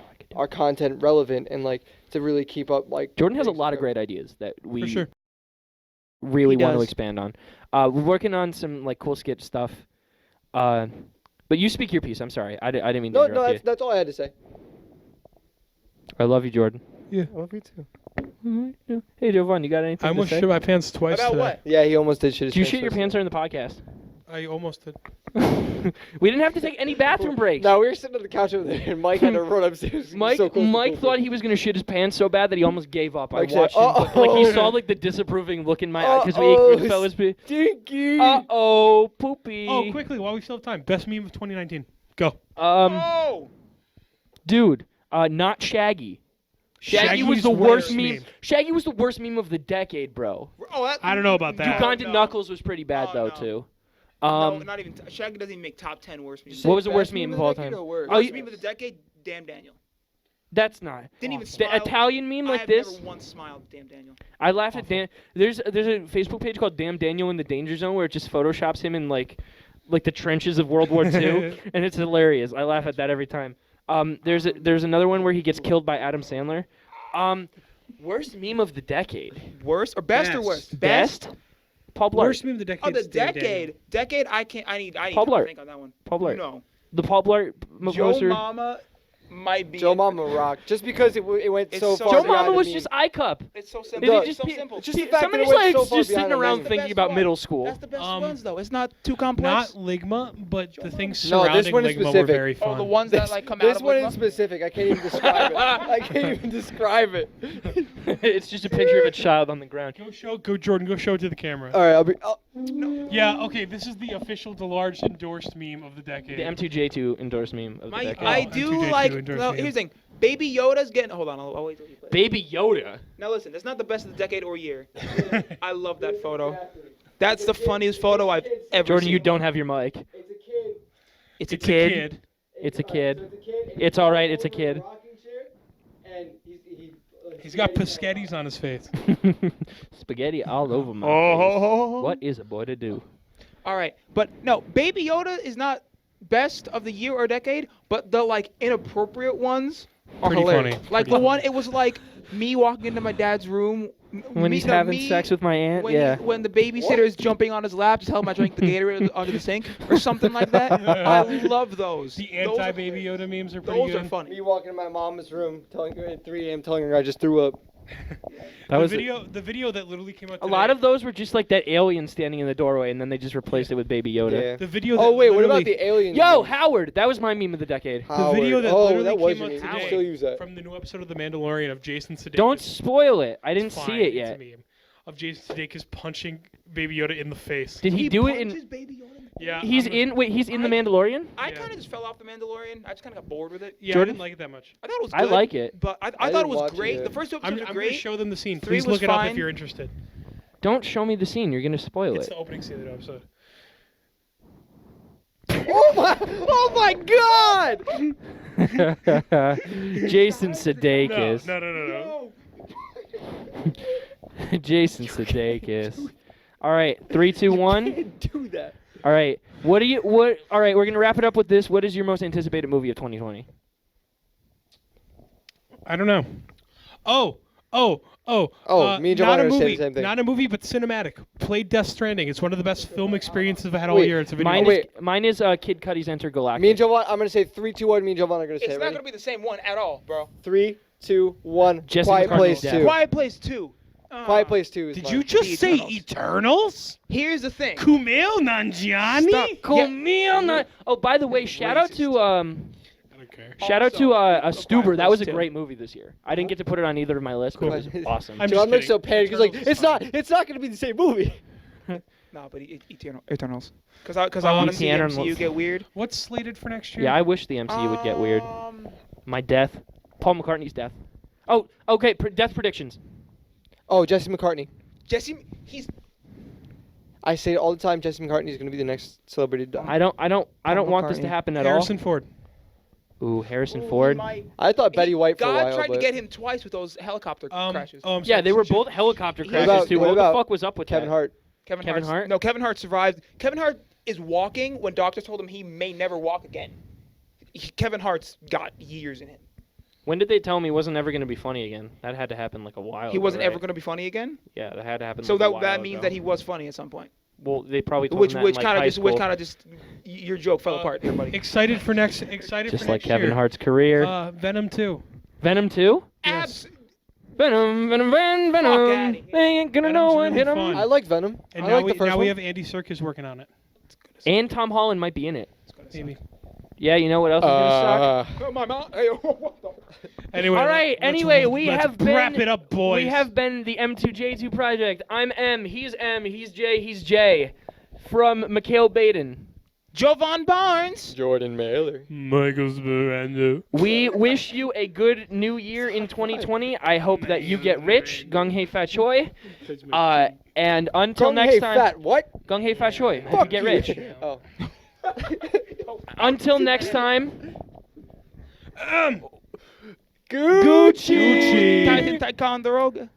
content relevant, and like to really keep up. Like Jordan has a lot of great ideas that we For sure. really want to expand on. We're working on some like cool sketch stuff. But you speak your piece. I'm sorry. I didn't mean to interrupt you. That's all I had to say. I love you, Jordan. Yeah, I love you too. Hey, Jovan, you got anything I to almost say? shit my pants twice About today. what? Yeah, he almost did shit his Did you pants shit your twice. pants during the podcast? I almost did. We didn't have to take any bathroom breaks. No, we were sitting on the couch over there, and Mike had to run upstairs. Mike thought he was gonna shit his pants so bad that he almost gave up. Mike I watched said, him, but, like he "Uh-oh." saw like the disapproving look in my eye because we ate Goodfellas. Stinky. Uh-oh, poopy. Oh, quickly, while we still have time. Best meme of 2019. Go. Dude, not Shaggy. Shaggy was the worst meme. Shaggy was the worst meme of the decade, bro. I don't know about that. Uganda Knuckles was pretty bad though too. No, not even. Shaggy doesn't even make top 10 worst memes. What was the worst meme of all time? Worst meme of the decade? Damn Daniel. That's not. Didn't even The smile. Italian meme like I have this. never once smiled at Damn Daniel. I laughed at Dan. There's a Facebook page called Damn Daniel in the Danger Zone where it just photoshops him in like the trenches of World War II, and it's hilarious. I laugh at that every time. There's another one where he gets killed by Adam Sandler. Worst meme of the decade. Worst or best or worst? Best. Paul Blart. Worst meme of the decade. Oh, the is Damn decade. Daniel. Decade. I need Paul to Blart. think on that one. Paul Blart. No. The Paul Blart Joe poster. Mama might be. Joe Mama rock. Just because it went It's so so far. Joe beyond Mama the was meme. just eye cup. It's so It simple. No, was It's just so simple. just the fact that somebody's it went like so far just beyond sitting the around meme. thinking Best about one. middle school. That's the best Um, ones though. It's not too Not complex. Ligma, but the things No, this surrounding one is Ligma were specific. very fun. Oh, the ones that like come out This of one in Ligma? specific, I can't even describe it. I can't even describe it. It's just a picture of a child on the ground. Go Jordan. Go show it to the camera. All right, I'll be. Yeah. Okay. This is the official DeLarge endorsed meme of the decade. The M2J2 endorsed meme of the decade. I Oh, do M2J2 like. endorsed No, meme. here's the thing. Baby Yoda's getting. Hold on. I'll wait till you play. Baby Yoda. Now listen. That's not the best of the decade or year. I love that photo. That's the funniest photo I've ever Jordan, seen. you don't have your mic. It's a kid. It's a It's kid. a kid. It's a kid. It's a kid. and It's he's all right, over it's a the kid. rocking chair, and He's got Piscettis on his face. Spaghetti all over my Oh. face. What is a boy to do? All right, but no, Baby Yoda is not best of the year or decade, but the like inappropriate ones are Pretty hilarious. funny. Like Pretty the one, it was like me walking into my dad's room When he's having sex with my aunt, yeah. When the babysitter is jumping on his lap, just helping I drink the Gatorade under the sink or something like that. I love those. The Those are- anti-Baby Yoda memes are pretty Those good. are funny. Me walking in my mom's room, telling her at 3 a.m., telling her I just threw up. That was The video that literally came out a today. lot of those were just like that alien standing in the doorway, and then they just replaced it with Baby Yoda. Yeah. The video. Oh that wait, what about literally- the alien? Yo, Howard, that was my meme of the decade. The video that oh, literally that came was out your meme. today You still use that. from the new episode of The Mandalorian of Jason Sudeikis. Don't spoil it. I didn't It's see fine, it it's yet. a meme of Jason Sudeikis punching Baby Yoda in the face. Did he do it punches in? Baby Yoda? Yeah. He's I'm- in. Wait, he's in the I- Mandalorian. I Yeah. kind of just fell off the Mandalorian. I just kind of got bored with it. Yeah, I Jordan? didn't like it that much. I thought it was I good. like it. But I I thought it didn't was watch great. it. The first two I'm episodes are going to great. show them the scene. 3 Please was look it up fine. if you're interested. Don't show me the scene. You're gonna spoil It's it. the opening scene of the episode. Oh my God! Jason No, Sudeikis. no. Jason Sudeikis. All right, 3, 2, 1. Can't do that. All right. All right, we're gonna wrap it up with this. What is your most anticipated movie of 2020? I don't know. Oh. Me and Giovanni not a are saying the movie. same thing. Not a movie, but cinematic. Played Death Stranding. It's one of the best film experiences I've had all year. It's a video. Mine is Kid Cudi's Enter Galactic. Me and Giovanni, I'm gonna say 3, 2, 1. Me and Giovanni are gonna say. It's not Ready? gonna be the same one at all, bro. 3, 2, 1. Jesse Quiet McCarthy's Place death. 2. Quiet Place 2. Quiet Place 2 is Did mine. you just The say Eternals. Eternals? Here's the thing. Kumail Nanjiani? Stop. Cool. Oh, by the way, shout out to I don't care. Shout out to Stuber. Quiet That was a Place too. great movie this year. I didn't get to put it on either of my lists, but it was awesome. I'm John just looks so kidding. panicked. He's like, Eternals is it's not gonna be the same movie. Nah, but Eternals. Because I want to see the Eternals. MCU get weird. What's slated for next year? Yeah, I wish the MCU would get weird. My death. Paul McCartney's death. Oh, okay. Death predictions. Oh, Jesse McCartney. Jesse, he's I say it all the time. Jesse McCartney is gonna be the next celebrity to die. I don't want this to McCartney. happen at Harrison Ford. all. Ooh, Harrison Ford. I thought Betty White for a God while, tried to but get him twice with those helicopter crashes. Oh, I'm Yeah, sorry, they were should- both helicopter What crashes about- too. what What the about fuck was up with Kevin that? Hart. Kevin Kevin Hart's- Hart? No, Kevin Hart survived. Kevin Hart is walking when doctors told him he may never walk again. Kevin Hart's got years in him. When did they tell him he wasn't ever going to be funny again? That had to happen like a while He ago, wasn't right? ever going to be funny again. Yeah, that had to happen. So like a that while that means ago. that he was funny at some point. Well, they probably told Which him that in, like, kind high of school. just your joke fell apart there, buddy. Excited for next just for like next Kevin year. Hart's career. Venom 2. Venom 2? Abs- Venom. outta here. They ain't gonna Venom's know what really hit 'em. fun. I like Venom. And I now like the first we one. have Andy Serkis working on it. And Tom Holland might be in it. Maybe. Yeah, you know what else is gonna suck? Oh, my mom. Hey, what the? Anyway. All right. Anyway, let's wrap it up, boys. We have been the M2J2 Project. I'm M. He's J. He's J. From Mikhail Baden. Jovan Barnes. Jordan Mailer. Michael Sperando. We wish you a good new year in 2020. I hope that you get rich. Gung Hei Fat Choi. And until next Hey, time. fat what? Gung Hei Fat Choi. Hope you Fuck get you. rich. Oh. Until next time. Gucci. Ticonderoga.